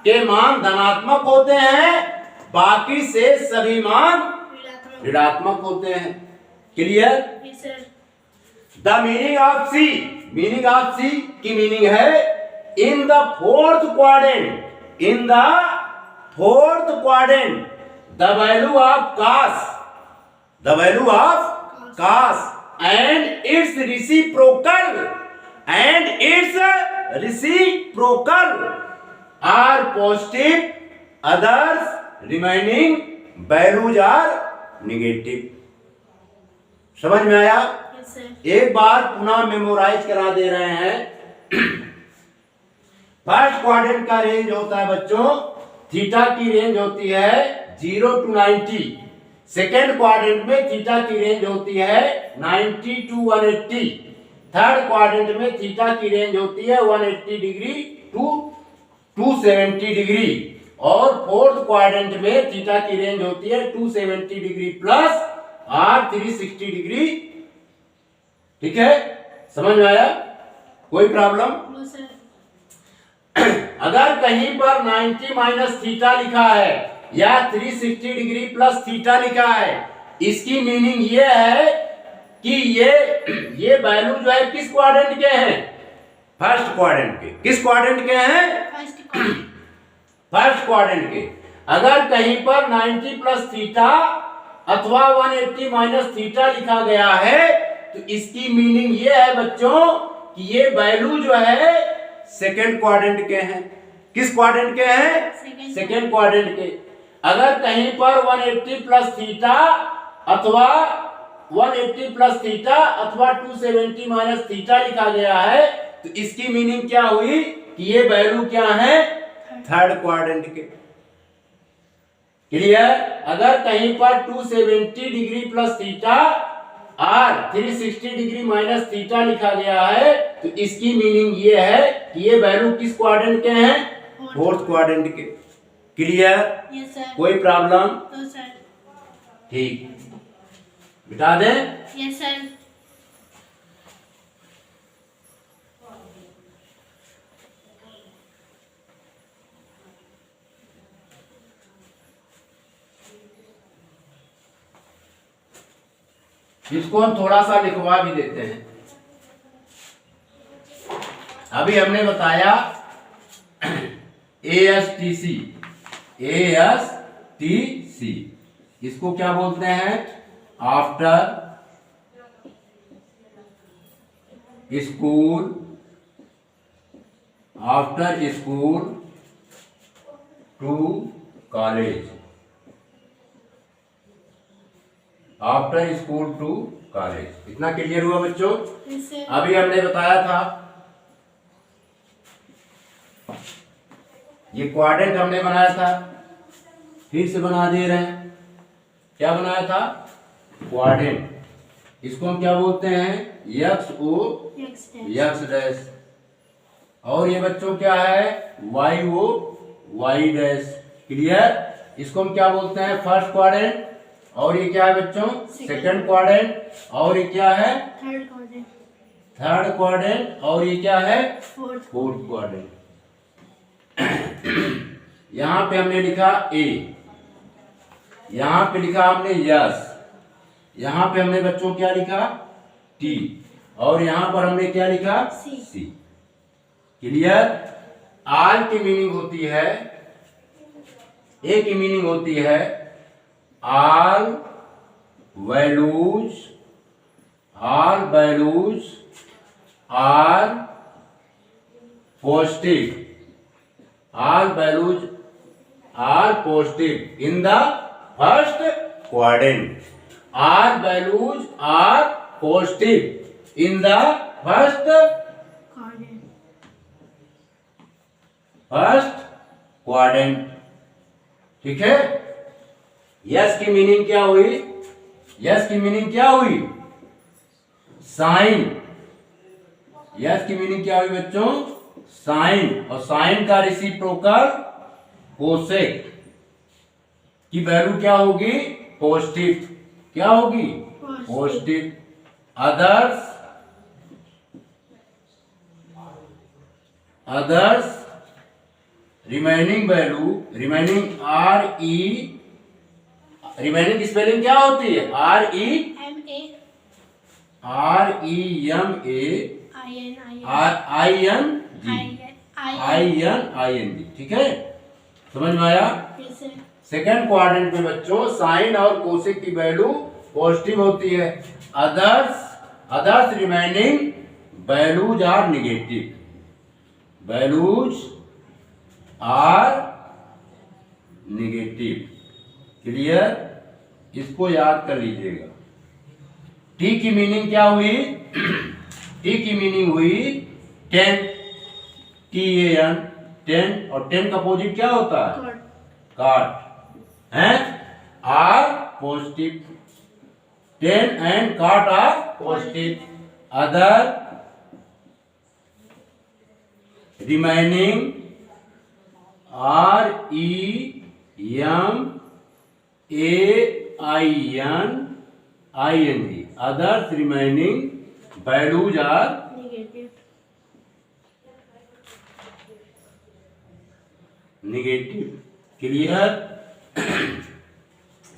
के मान धनात्मक होते हैं, बाकी से सभी मान ऋणात्मक होते हैं। Clear? Yes, sir. The meaning of C, meaning of C की मीनिंग है in the fourth quadrant, in the fourth quadrant the value of cos, the value of cos and its reciprocal and its reciprocal are positive, others remaining values are negative. समझ में आया? Yes, sir. एक बार पुनः memorise करा दे रहे हैं। First quadrant का range होता है बच्चों, थीटा की रेंज होती है 0 to 90। सेकेंड क्वाड्रेंट में थीटा की रेंज होती है 90 to 180। थर्ड क्वाड्रेंट में थीटा की रेंज होती है 180 डिग्री टू 270 डिग्री और फोर्थ क्वाड्रेंट में थीटा की रेंज होती है 270 डिग्री प्लस और 360 डिग्री। ठीक है? समझ में आया? कोई प्रॉब्लम? No, sir. अगर कहीं पर 90 माइनस थीटा लिखा है या 360 डिग्री प्लस थीटा लिखा है, इसकी मीनिंग ये है कि ये वैल्यू जो है किस क्वाड्रेंट के हैं? फर्स्ट क्वाड्रेंट के। किस क्वाड्रेंट के हैं? First quadrant. फर्स्ट क्वाड्रेंट के। अगर कहीं पर 90 प्लस थीटा अथवा 180 माइनस थीटा लिखा गया है तो इसकी मीनिंग ये है बच्चों कि ये वैल्यू जो है सेकेंड क्वाड्रेंट के हैं। किस क्वाड्रेंट के हैं? सेकेंड क्वाड्रेंट के। अगर कहीं पर 180 प्लस थीटा अथवा 270 माइनस थीटा लिखा गया है तो इसकी मीनिंग क्या हुई कि ये वैल्यू क्या है? थर्ड क्वाड्रेंट के। क्लियर? अगर कहीं पर 270 डिग्री प्लस थीटा और 360 डिग्री माइनस थीटा लिखा गया है तो इसकी मीनिंग ये है कि ये वैल्यू किस क्वाड्रेंट के हैं? फोर्थ क्वाड्रेंट के। क्लियर? Yes sir. कोई प्रॉब्लम? No sir. ठीक, बिठा दें। Yes sir. इसको हम थोड़ा सा लिखवा भी देते हैं। अभी हमने बताया ASTC, इसको क्या बोलते हैं? After school to college. After school to college. इतना क्लियर हुआ बच्चों? Yes sir. अभी हमने बताया था ये क्वाड्रेंट हमने बनाया था, फिर से बना दे रहे हैं। क्या बनाया था? क्वाड्रेंट। इसको हम क्या बोलते हैं? X dash. और ये बच्चों क्या है? Y dash. क्लियर? इसको हम क्या बोलते हैं? First quadrant. और ये क्या है बच्चों? Second quadrant. और ये क्या है? Third quadrant. और ये क्या है? Fourth quadrant. यहां पे हमने लिखा ए, यहां पे लिखा हमने यस, यहां पे हमने बच्चों क्या लिखा? टी, और यहां पर हमने क्या लिखा? सी। क्लियर? आर की मीनिंग होती है, ए की मीनिंग होती है all values are positive. All values are positive in the first quadrant. All values are positive in the first quadrant. ठीक है? यस की मीनिंग क्या हुई? यस की मीनिंग क्या हुई? साइन। यस की मीनिंग क्या हुई बच्चों? साइन। और साइन का रेसिप्रोकल कोसेक की वैल्यू क्या होगी? पॉजिटिव। क्या होगी? Positive. Others remaining value, remaining remaining spelling क्या होती है? REMAING। ठीक है? समझ में आया? सेकेंड क्वाड्रेंट में बच्चों साइन और कोसेक की वैल्यू पॉजिटिव होती है। Others remaining values are negative. Clear? इसको याद कर लीजिएगा। टी की मीनिंग क्या हुई? टी की मीनिंग हुई 10, TAN, 10। और 10 का अपोजिट क्या होता है? काट। हैं? Are positive. 10 and cot are positive. Other remaining REMAING। Others remaining values are negative. Clear?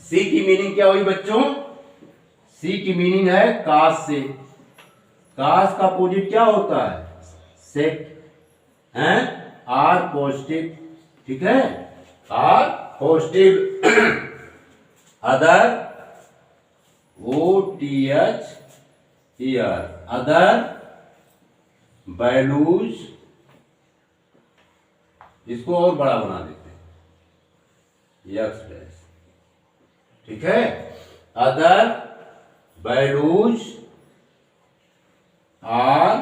C की मीनिंग क्या हुई बच्चों? सी की मीनिंग है कास से। कास का अपोजिट क्या होता है? सेक। हैं? Are positive. ठीक है? Are positive. Other OTHER other values, इसको और बड़ा बना देते हैं यक्स डैश, ठीक है। Other values are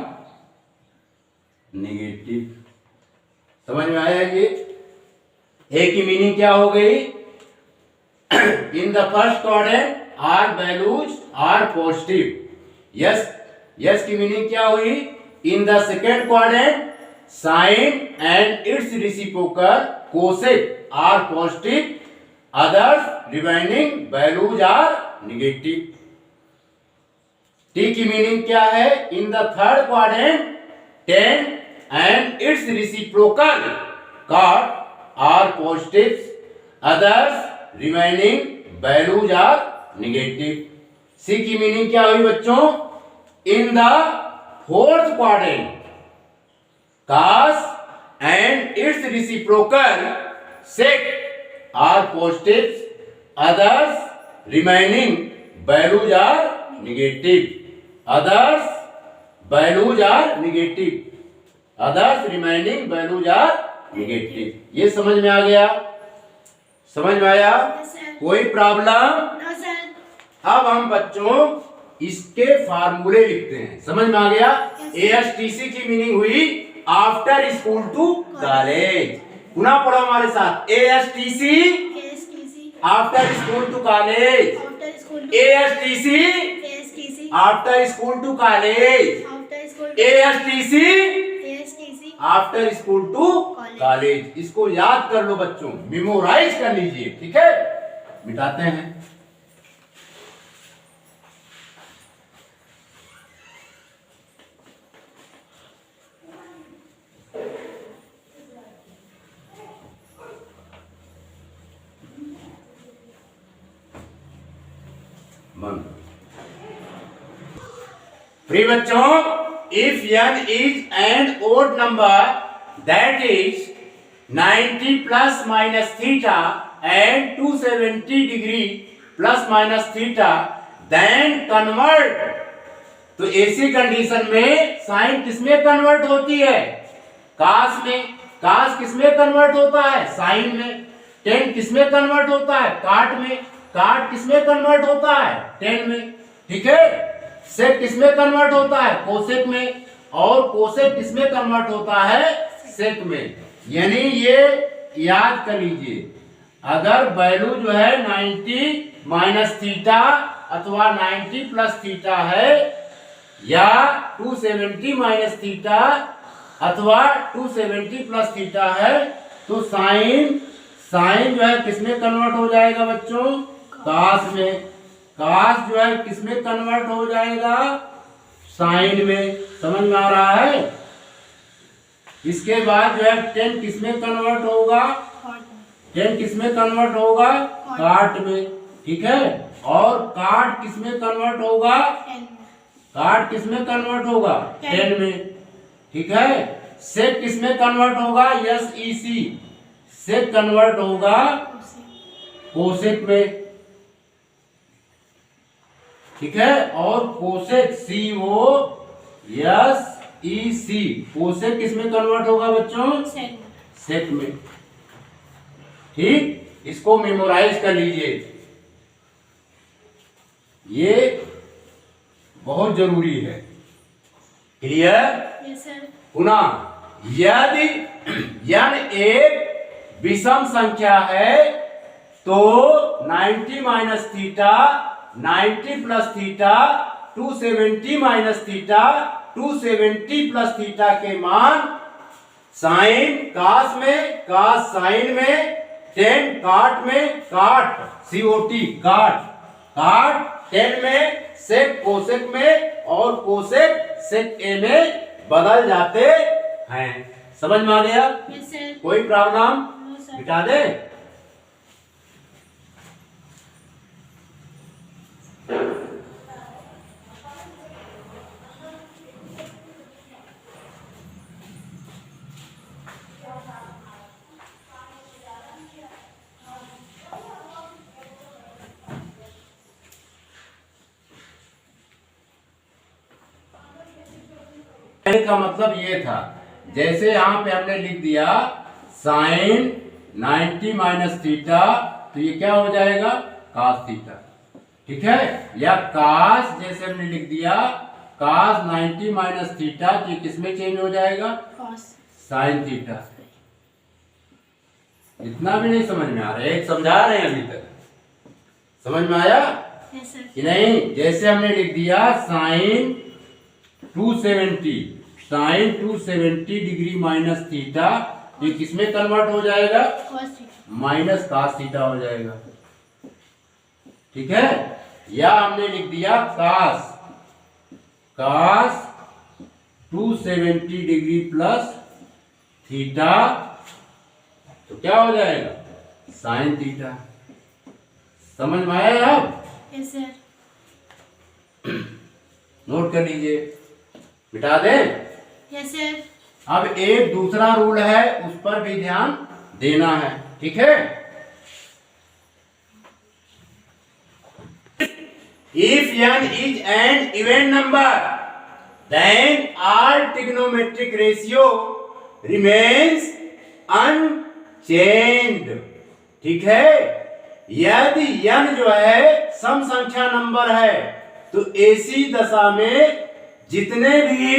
negative. समझ में आया ये? ए की मीनिंग क्या हो गई? In the first quadrant are values are positive. Yes, yes की मीनिंग क्या हुई? In the second quadrant sine and its reciprocal cosec are positive, others remaining values are negative. T की मीनिंग क्या है? In the third quadrant tan and its reciprocal cot are positive, others remaining values are negative. C की meaning क्या हुई बच्चों? In the fourth quadrant cos and its reciprocal sec are positive, others remaining values are negative, others values are negative, others remaining values are negative। ये समझ में आ गया? समझ में आया? Yes, sir. कोई प्रॉब्लम? No, sir. अब हम बच्चों इसके फार्मूले लिखते हैं। समझ में आ गया? ASTC की मीनिंग हुई आफ्टर स्कूल टू कॉलेज। पुनः पढ़ो हमारे साथ। ASTC ASTC. After school to college. After school to ASTC ASTC. After school to college. After school to ASTC ASTC. After school to college. इसको याद कर लो बच्चों, मेमोराइज कर लीजिए, ठीक है। मिटाते हैं। फ्री बच्चों, if n is an odd number that is 90 plus minus theta and 270 degree plus minus theta, then convert। तो ऐसी कंडीशन में साइन किसमें कन्वर्ट होती है? कास में। कास किसमें कन्वर्ट होता है? साइन में। टेन किसमें कन्वर्ट होता है? काट में। काट किसमें कन्वर्ट होता है? टेन में, ठीक है। सेक किसमें कन्वर्ट होता है? कोसेक में। और कोसेक किसमें कन्वर्ट होता है? सेक में। यानी ये याद कर लीजिए, अगर वैल्यू जो है 90 माइनस थीटा अथवा 90 प्लस थीटा है, या 270 माइनस थीटा अथवा 270 प्लस थीटा है, तो साइन जो है किसमें कन्वर्ट हो जाएगा बच्चों? कास में। कास जो है किसमें कन्वर्ट हो जाएगा? साइन में। समझ में आ रहा है? इसके बाद जो है 10 किसमें कन्वर्ट होगा? 10 किसमें कन्वर्ट होगा? काट में, ठीक है। और काट किसमें कन्वर्ट होगा? काट किसमें कन्वर्ट होगा? 10 में, ठीक है। सेक किसमें कन्वर्ट होगा? SEC। सेक कन्वर्ट होगा कोसेक में, ठीक है। और कोसेक COSEC, कोसेक किसमें कन्वर्ट होगा बच्चों? सेक में, ठीक। इसको मेमोराइज कर लीजिए, ये बहुत जरूरी है। क्लियर? Yes, sir. पुनः यदि n एक विषम संख्या है तो 90 minus theta, 90 plus theta, 270 minus theta, 270 plus theta के मान साइन कास में, कास साइन में, 10 काट में, काट COT काट, काट 10 में, सेक कोसेक में, और कोसेक सेक ए में बदल जाते हैं। समझ में आ गया? Yes, sir. कोई प्रॉब्लम? No, sir. मिटा दे। कहने का मतलब ये था, जैसे यहाँ पे हमने लिख दिया साइन 90 माइनस थीटा, तो ये क्या हो जाएगा कास थीटा, ठीक है। या कास, जैसे हमने लिख दिया कास 90 माइनस थीटा, तो ये किस में चेंज हो जाएगा cos साइन थीटा। इतना भी नहीं समझ में आ रहा है, एक समझा रहे हैं अभी तक, समझ में आया yes sir कि नहीं। जैसे हमने लिख दिया साइन 270 डिग्री माइनस थीटा, ये किसमें कन्वर्ट हो जाएगा cos theta minus cos theta हो जाएगा, ठीक है। या हमने लिख दिया कास 270 डिग्री प्लस थीटा, तो क्या हो जाएगा साइन थीटा। समझ में आया अब, yes sir नोट कर लीजिए, मिटा दें। yes sir अब एक दूसरा रूल है, उस पर भी ध्यान देना है, ठीक है। If n is an even number, then all trigonometric ratio remains unchanged, ठीक है। यदि n जो है सम संख्या नंबर है, तो ऐसी दशा में जितने भी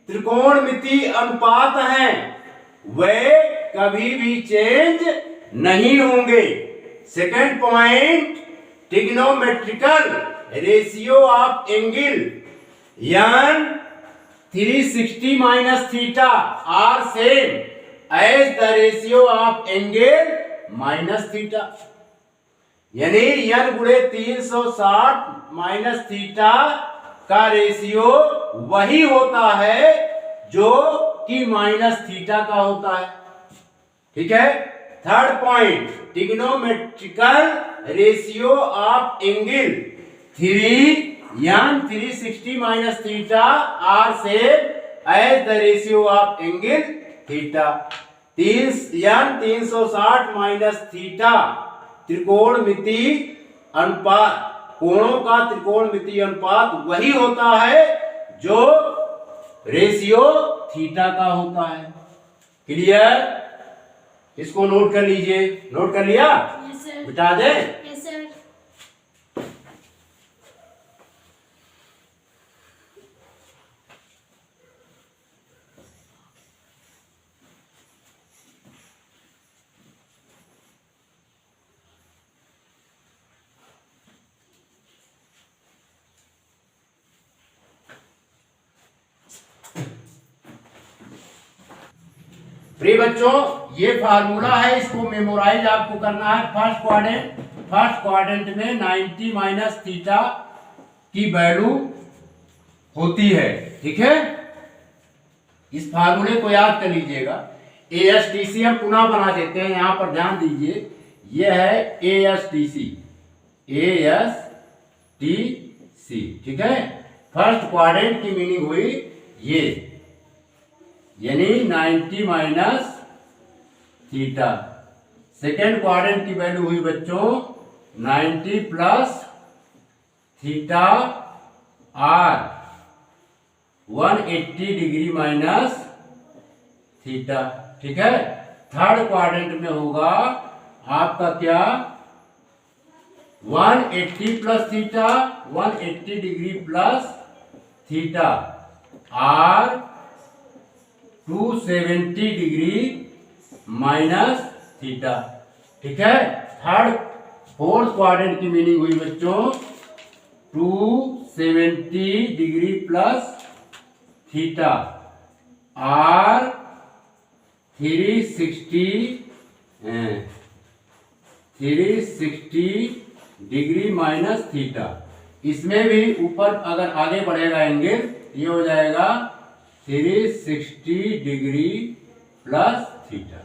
त्रिकोणमिति अनुपात हैं वे कभी भी चेंज नहीं होंगे। Second point, trigonometrical ratio of angle n 360 minus theta are same as the ratio of angle minus theta, यानी n गुणे 360 माइनस थीटा का रेशियो वही होता है जो कि माइनस थीटा का होता है, ठीक है। Third point, trigonometrical ratio of angle 360 minus theta are same as the ratio of angle theta. 360 minus theta त्रिकोणमिति अनुपात, कोणों का त्रिकोणमिति अनुपात वही होता है जो रेशियो थीटा का होता है। क्लियर, इसको नोट कर लीजिए। नोट कर लिया, yes sir मिटा दे। yes sir प्रिय बच्चों, ये फार्मूला है, इसको मेमोराइज आपको करना है। फर्स्ट क्वाड्रेंट में 90 माइनस थीटा की वैल्यू होती है, ठीक है। इस फार्मूले को याद कर लीजिएगा। ASTC हम पुनः बना देते हैं, यहां पर ध्यान दीजिए, ये है ASTC, ठीक है। फर्स्ट क्वाड्रेंट की मीनिंग हुई ये, यानी 90 माइनस थीटा। सेकेंड क्वाड्रेंट की वैल्यू हुई बच्चों 90 plus theta are 180 degree minus theta, ठीक है। थर्ड क्वाड्रेंट में होगा आपका क्या 180 plus theta 180 degree plus theta are 270 degree minus theta, ठीक है। फोर्थ क्वाड्रेंट की मीनिंग हुई बच्चों 270 degree plus theta are 360 degree minus theta. इसमें भी ऊपर अगर आगे बढ़ेगा एंगल, ये हो जाएगा 360 डिग्री प्लस थीटा,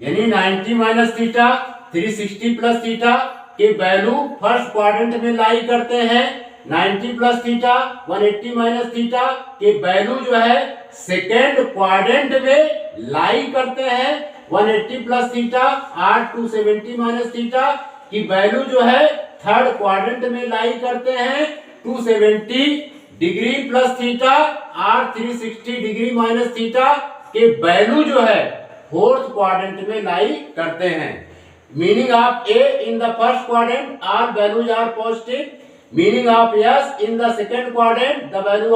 यानी 90 माइनस थीटा 360 प्लस थीटा के वैल्यू फर्स्ट क्वाड्रेंट में लाई करते हैं। 90 प्लस थीटा 180 माइनस थीटा के वैल्यू जो है सेकेंड क्वाड्रेंट में लाई करते हैं। 180 plus theta are 270 minus theta की वैल्यू जो है थर्ड क्वाड्रेंट में लाई करते हैं। 270 डिग्री प्लस थीटा और 360 डिग्री माइनस थीटा के वैल्यू जो है फोर्थ क्वाड्रेंट में लाई करते हैं। Meaning of A in the first quadrant are values are positive, meaning of S in the second quadrant the value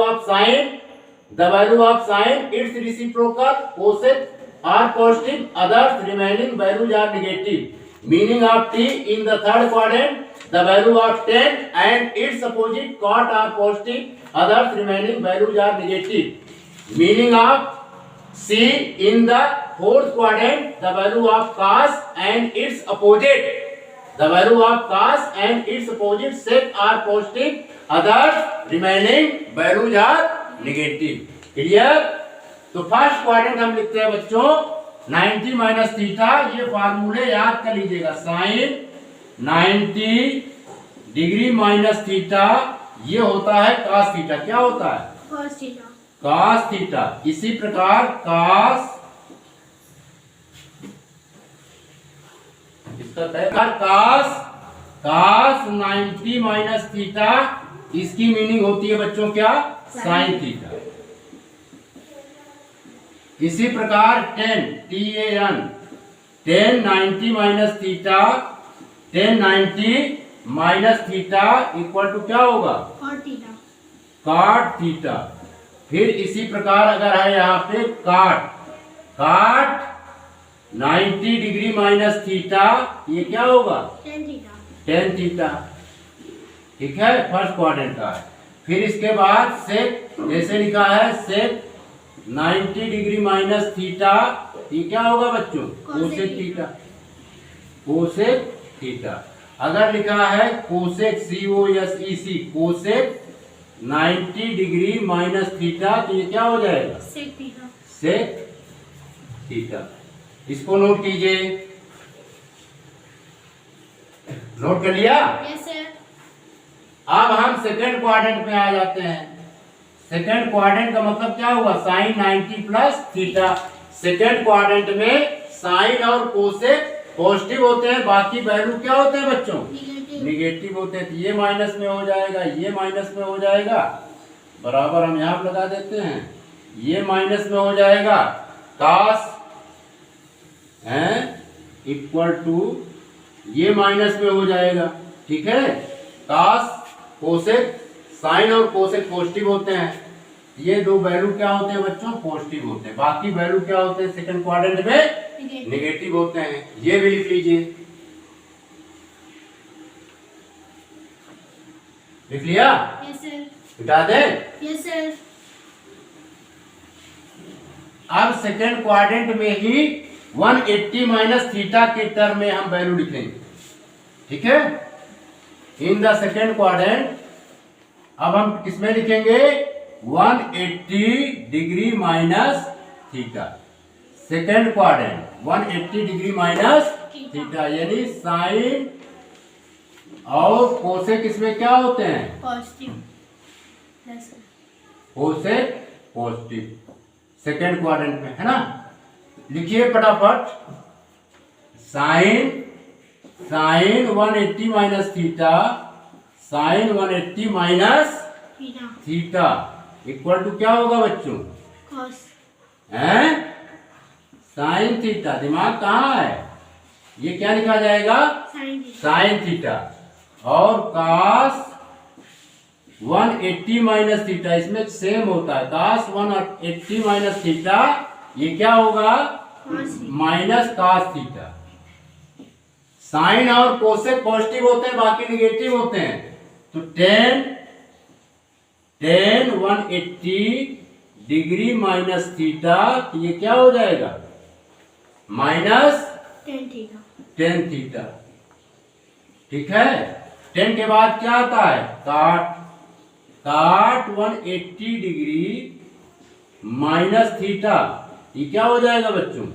of sine its reciprocal cosec are positive, others remaining values are negative. Meaning of t in the third quadrant, the value of tan and its opposite cot are positive, others remaining values are negative. Meaning of c in the fourth quadrant, the value of cos and its opposite, sec are positive, others remaining values are negative. Clear? तो first quadrant हम लिखते हैं बच्चों 90 minus theta, ये फार्मूले याद कर लीजिएगा। साइन 90 डिग्री माइनस थीटा ये होता है cos थीटा। क्या होता है? cos theta. इसी प्रकार cos 90 माइनस थीटा इसकी मीनिंग होती है बच्चों क्या? Sine theta. इसी प्रकार tan 90 minus theta, tan 90 minus theta equal to क्या होगा? cot theta. फिर इसी प्रकार अगर है यहाँ पे cot 90 डिग्री माइनस थीटा ये क्या होगा? tan theta. ठीक है, फर्स्ट क्वाड्रेंट का है। फिर इसके बाद सेक, जैसे लिखा है सेक 90 डिग्री माइनस थीटा ये क्या होगा बच्चों? Cosec theta. अगर लिखा है cosec COSEC cosec 90 degree minus theta तो ये क्या हो जाएगा? Sec theta. इसको नोट कीजिए। नोट कर लिया? Yes, sir. अब हम सेकंड क्वाड्रेंट में आ जाते हैं। सेकंड क्वाड्रेंट का मतलब क्या हुआ? Sine 90 plus theta. Second quadrant में साइन और कोसेक पॉजिटिव होते हैं, बाकी वैल्यू क्या होते हैं बच्चों? निगेटिव होते हैं। तो ये माइनस में हो जाएगा, ये माइनस में हो जाएगा, बराबर हम यहाँ लगा देते हैं। ये माइनस में हो जाएगा cos इक्वल टू ये माइनस में हो जाएगा। ठीक है, cos कोसेक, साइन और कोसेक पॉजिटिव होते हैं। ये दो वैल्यू क्या होते हैं बच्चों? पॉजिटिव होते हैं। बाकी वैल्यू क्या होते हैं सेकंड क्वाड्रेंट में? नेगेटिव होते हैं। ये भी लिख लीजिए। लिख लिया? Yes, sir. मिटा दें? Yes, sir. अब सेकंड क्वाड्रेंट में ही 180 माइनस थीटा के टर्म में हम वैल्यू लिखेंगे। ठीक है, इन द सेकंड क्वाड्रेंट अब हम किसमें लिखेंगे? 180 degree minus theta. Second quadrant 180 degree minus theta, यानी साइन और कोसेक इसमें क्या होते हैं? कोसेक पॉजिटिव सेकंड क्वाड्रेंट में, है ना? लिखिए फटाफट। Sine 180 minus theta, sine 180 minus theta equal to क्या होगा बच्चों? Sine theta. दिमाग कहाँ है? ये क्या लिखा जाएगा? Sine theta. और cos 180 माइनस थीटा इसमें सेम होता है। cos 180 माइनस थीटा ये क्या होगा? Minus cos theta. साइन और कोसेक पॉजिटिव होते हैं, बाकी निगेटिव होते हैं। तो tan 180 डिग्री माइनस थीटा ये क्या हो जाएगा? Minus tan theta. ठीक है, tan के बाद क्या आता है? cot 180 डिग्री माइनस थीटा ये क्या हो जाएगा बच्चों?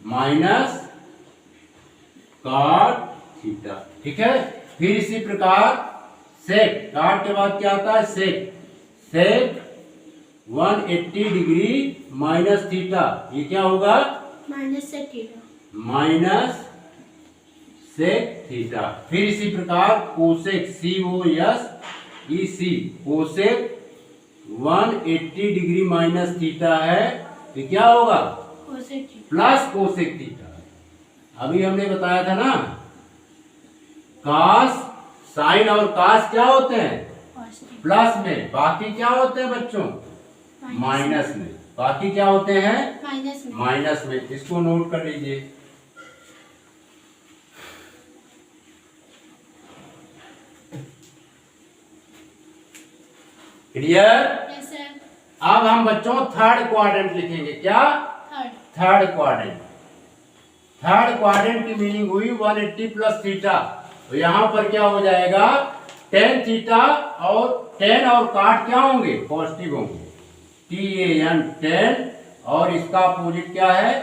Minus cot theta. ठीक है, फिर इसी प्रकार सेक, cot के बाद क्या आता है? सेक 180 डिग्री माइनस थीटा ये क्या होगा? Minus sec theta. फिर इसी प्रकार cosec EC cosec 180 degree minus theta है, तो क्या होगा? Cosec theta plus cosec theta. अभी हमने बताया था ना, कास साइन और कास क्या होते हैं? पॉजिटिव प्लस में, बाकी क्या होते हैं बच्चों? माइनस में। बाकी क्या होते हैं? माइनस में माइनस में। इसको नोट कर लीजिए। क्लियर? यस सर अब हम बच्चों थर्ड क्वाड्रेंट लिखेंगे। क्या? Third third quadrant. Third quadrant की मीनिंग हुई 180 प्लस थीटा। तो यहां पर क्या हो जाएगा? टेन थीटा और टेन और काट क्या होंगे? पॉजिटिव होंगे। TAN 10 और इसका अपोजिट क्या है?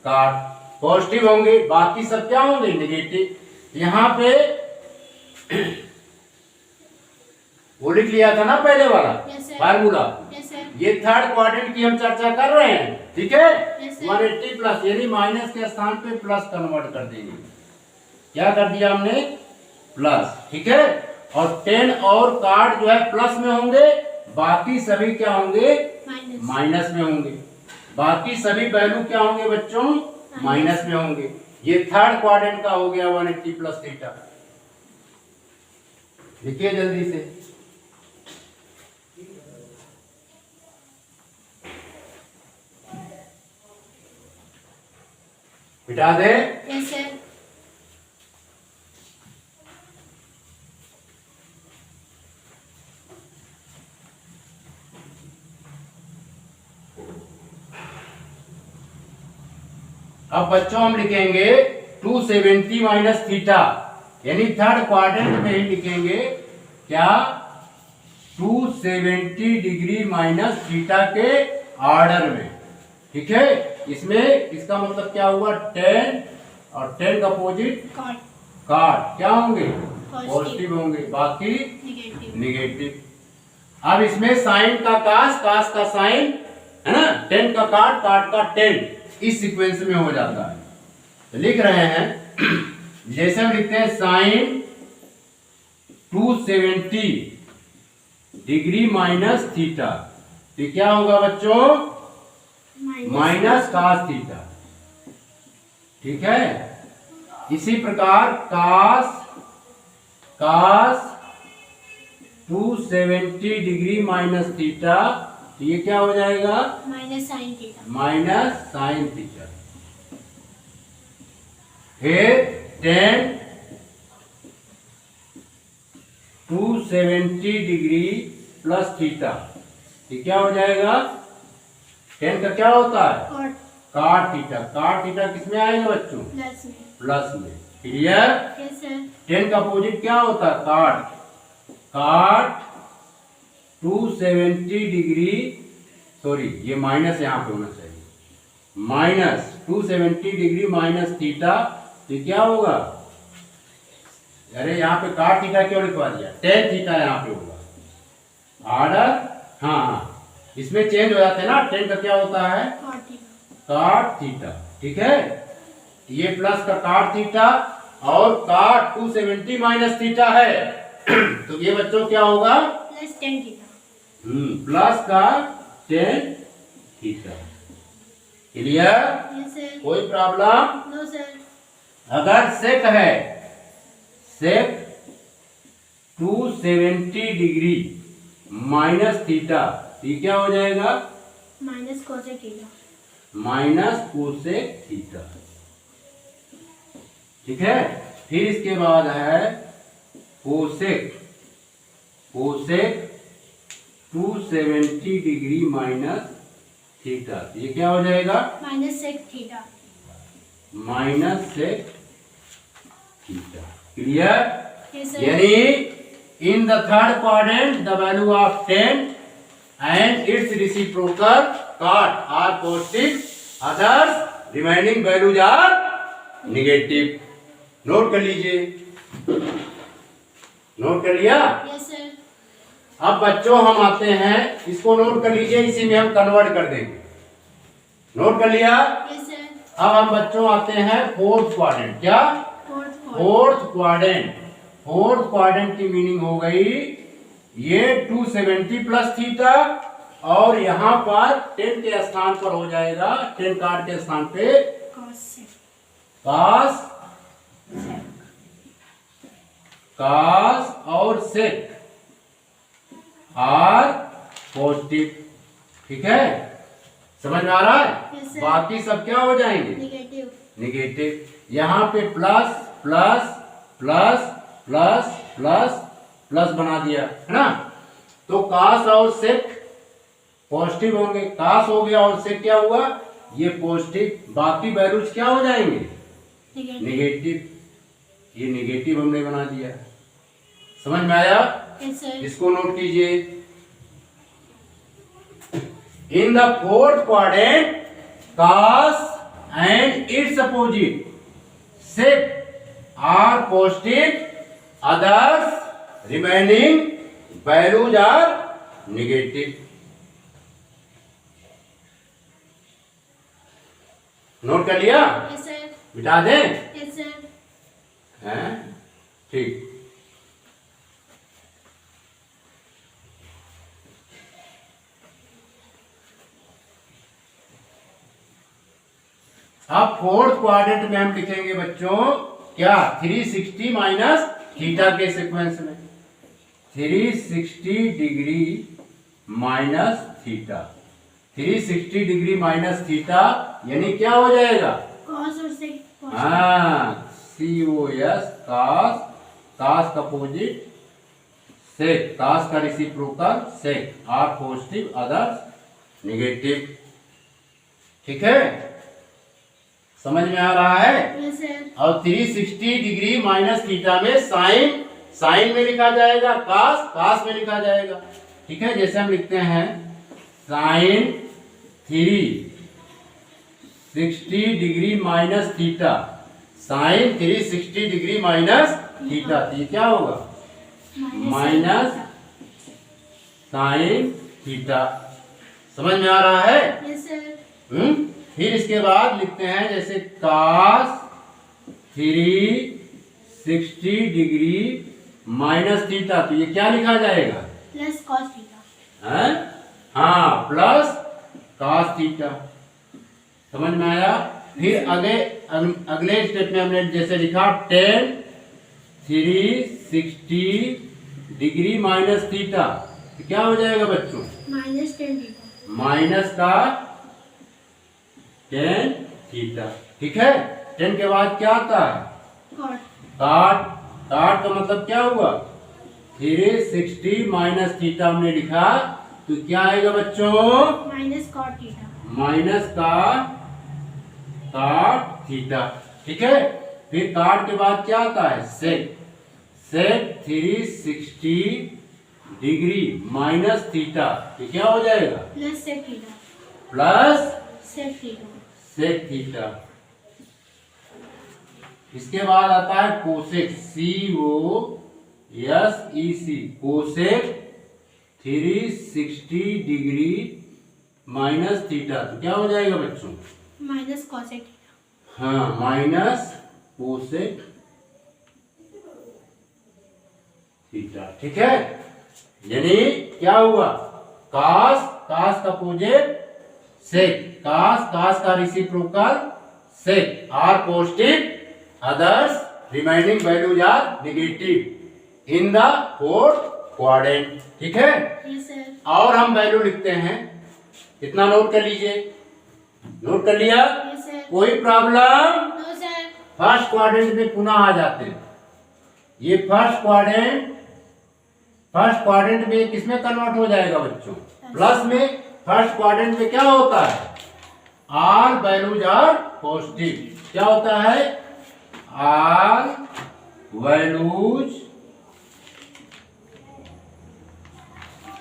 काट पॉजिटिव होंगे। बाकी सब क्या होंगे? नेगेटिव। यहाँ पे वो लिख लिया था ना पहले वाला Yes, sir. Formula. Yes sir ये थर्ड क्वाड्रेंट की हम चर्चा कर रहे हैं, ठीक है? Yes, sir. 180 प्लस यानी माइनस के स्थान पे प्लस कन्वर्ट कर देंगे। क्या कर दिया हमने? प्लस, ठीक है? और 10 और काट जो है प्लस में होंगे, बाकी सभी क्या होंगे? माइनस माइनस में होंगे। बाकी सभी वैल्यू क्या होंगे बच्चों? माइनस में होंगे। ये थर्ड क्वाड्रेंट का हो गया 180 प्लस थीटा। लिखिए जल्दी से। मिटा दे। यस सर अब बच्चों हम लिखेंगे 270 माइनस थीटा, यानी थर्ड क्वाड्रेंट में ही लिखेंगे क्या? 270 डिग्री माइनस थीटा के ऑर्डर में, ठीक है? इसमें इसका मतलब क्या हुआ? 10 और 10 का अपोजिट कॉट काट क्या होंगे? Positive. पॉजिटिव होंगे, बाकी नेगेटिव निगेटिव। अब इसमें साइन का कास, कास का साइन, है ना? 10 का काट, काट का 10, इस सीक्वेंस में हो जाता है। तो लिख रहे हैं जैसे हम लिखते हैं साइन 270 डिग्री माइनस थीटा, तो क्या होगा बच्चों? माइनस कास थीटा, ठीक है? इसी प्रकार कास 270 डिग्री माइनस थीटा, तो ये क्या हो जाएगा? Minus sine theta minus sine theta. फिर 10 270 डिग्री प्लस थीटा, ये क्या हो जाएगा? 10 का क्या होता है? कॉट काट थीटा। काट थीटा किसमें आएगा बच्चों? प्लस में प्लस में। क्लियर? यस सर 10 का अपोजिट क्या होता है? काट। काट 270 डिग्री, सॉरी ये माइनस यहाँ पे होना चाहिए, माइनस 270 डिग्री माइनस थीटा, तो क्या होगा? अरे यहाँ पे काट थीटा क्यों लिखवा दिया? टेन थीटा यहाँ पे होगा ऑर्डर। हाँ हाँ, इसमें चेंज हो जाते हैं ना। 10 का क्या होता है? कॉट थीटा काट थीटा, ठीक है? ये प्लस का काट थीटा और काट 270 माइनस थीटा है तो ये बच्चों क्या होगा? प्लस 10 थीटा प्लस का 10 थीटा। क्लियर? यस सर कोई प्रॉब्लम? नो सर अगर सेक है, सेक 270 डिग्री माइनस थीटा, ये क्या हो जाएगा? Minus cosec theta minus cosec theta, ठीक है? फिर इसके बाद है cosec, cosec 270 degree minus theta, ये क्या हो जाएगा? Minus sec theta minus sec theta. Clear? Yes sir यानी in the third quadrant the value of 10 and its reciprocal cot are positive, others remaining values are negative. Note कर लीजिए। Note कर लिया? Yes sir अब बच्चों हम आते हैं, इसको नोट कर लीजिए, इसी में हम कन्वर्ट कर देंगे। नोट कर लिया? यस सर अब हम बच्चों आते हैं फोर्थ क्वाड्रेंट। क्या? Fourth fourth quadrant. Fourth quadrant की मीनिंग हो गई ये 270 प्लस थीटा, और यहाँ पर 10 के स्थान पर हो जाएगा, 10 काट के स्थान पे cos sec कास और सेक आर पॉजिटिव। ठीक है, समझ में आ रहा है? Yes, sir. बाकी सब क्या हो जाएंगे? negative negative. यहाँ पे plus plus plus plus plus plus बना दिया है ना, तो कास और सेक पॉजिटिव होंगे। कास हो गया और सेक क्या हुआ? ये पॉजिटिव। बाकी वैल्यूज क्या हो जाएंगे? negative negative. ये निगेटिव हमने बना दिया। समझ में आया? yes sir इसको नोट कीजिए। इन the fourth quadrant cos and its opposite sec are positive, others remaining values are negative. Note कर लिया? yes sir मिटा दें? yes sir हैं? ठीक। अब फोर्थ क्वाड्रेंट में हम लिखेंगे बच्चों क्या? 360 माइनस थीटा के सीक्वेंस में 360 degree minus theta. 360 degree minus theta यानी क्या हो जाएगा? cos और sec positive हाँ, COS कास, कास का अपोजिट सेक, कास का reciprocal sec, are positive others negative. ठीक है, समझ में आ रहा है? yes sir और 360 डिग्री माइनस थीटा में साइन, साइन में लिखा जाएगा, कास, कास में लिखा जाएगा। ठीक है, जैसे हम लिखते हैं sine 360 degree minus theta, sine 360 degree minus theta, तो ये क्या होगा? Minus sine theta. समझ में आ रहा है? yes sir फिर इसके बाद लिखते हैं जैसे कास 360 डिग्री माइनस थीटा, तो ये क्या लिखा जाएगा? plus cos theta हैं? हाँ, प्लस कास थीटा। समझ में आया? फिर अगले स्टेप में हमने जैसे लिखा 360 डिग्री माइनस थीटा, तो क्या हो जाएगा बच्चों? minus 10 theta माइनस का 10 थीटा। ठीक है, 10 के बाद क्या आता है? cot काट, काट का मतलब क्या हुआ? 360 माइनस थीटा हमने लिखा, तो क्या आएगा बच्चों? minus cot theta माइनस का काट थीटा। ठीक है, फिर काट के बाद क्या आता है? Sec, sec 360 degree minus theta, तो क्या हो जाएगा? plus sec theta plus sec theta sec theta. इसके बाद आता है cosec, COSEC, cosec 360 degree minus theta, तो क्या हो जाएगा बच्चों? minus cosec theta हाँ, माइनस कोसेक थीटा। ठीक है, यानी क्या हुआ? कास, कास का अपोजिट सेक, कास, कास का reciprocal sec, are positive others remaining values are negative in the fourth quadrant. ठीक है, yes sir और हम वैल्यू लिखते हैं, इतना नोट कर लीजिए। नोट कर लिया? yes sir कोई problem? no sir first quadrant में पुनः आ जाते हैं। ये फर्स्ट क्वाड्रेंट में किसमें कन्वर्ट हो जाएगा बच्चों? प्लस में। फर्स्ट क्वाड्रेंट में क्या होता है? All values are positive. क्या होता है? All values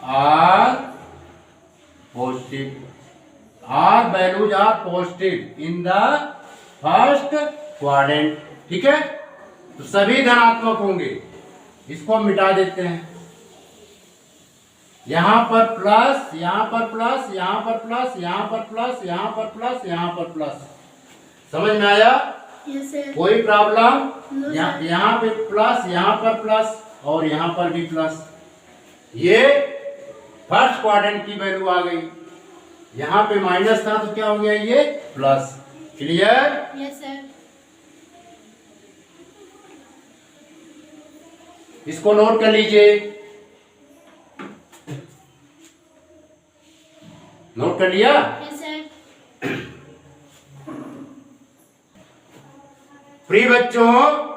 are positive, all values are positive in the first quadrant. ठीक है, तो सभी धनात्मक होंगे। इसको हम मिटा देते हैं। यहां पर प्लस, यहां पर प्लस, यहां पर प्लस, यहां पर प्लस, यहां पर प्लस, यहां पर प्लस। समझ में आया? yes sir कोई प्रॉब्लम? No, यहाँ पे प्लस, यहाँ पर प्लस और यहाँ पर भी प्लस। ये फर्स्ट क्वाड्रेंट की वैल्यू आ गई। यहां पे माइनस था तो क्या हो गया, ये प्लस। क्लियर? Yes, sir. इसको नोट कर लीजिए, नोट कर लिया? Yes, sir. प्रिय बच्चों,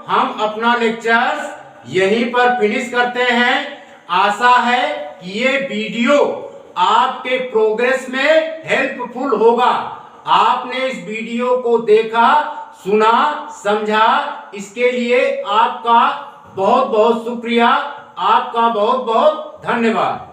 हम अपना लेक्चर यहीं पर फिनिश करते हैं। आशा है कि ये वीडियो आपके प्रोग्रेस में हेल्पफुल होगा। आपने इस वीडियो को देखा, सुना, समझा, इसके लिए आपका बहुत बहुत शुक्रिया, आपका बहुत बहुत धन्यवाद।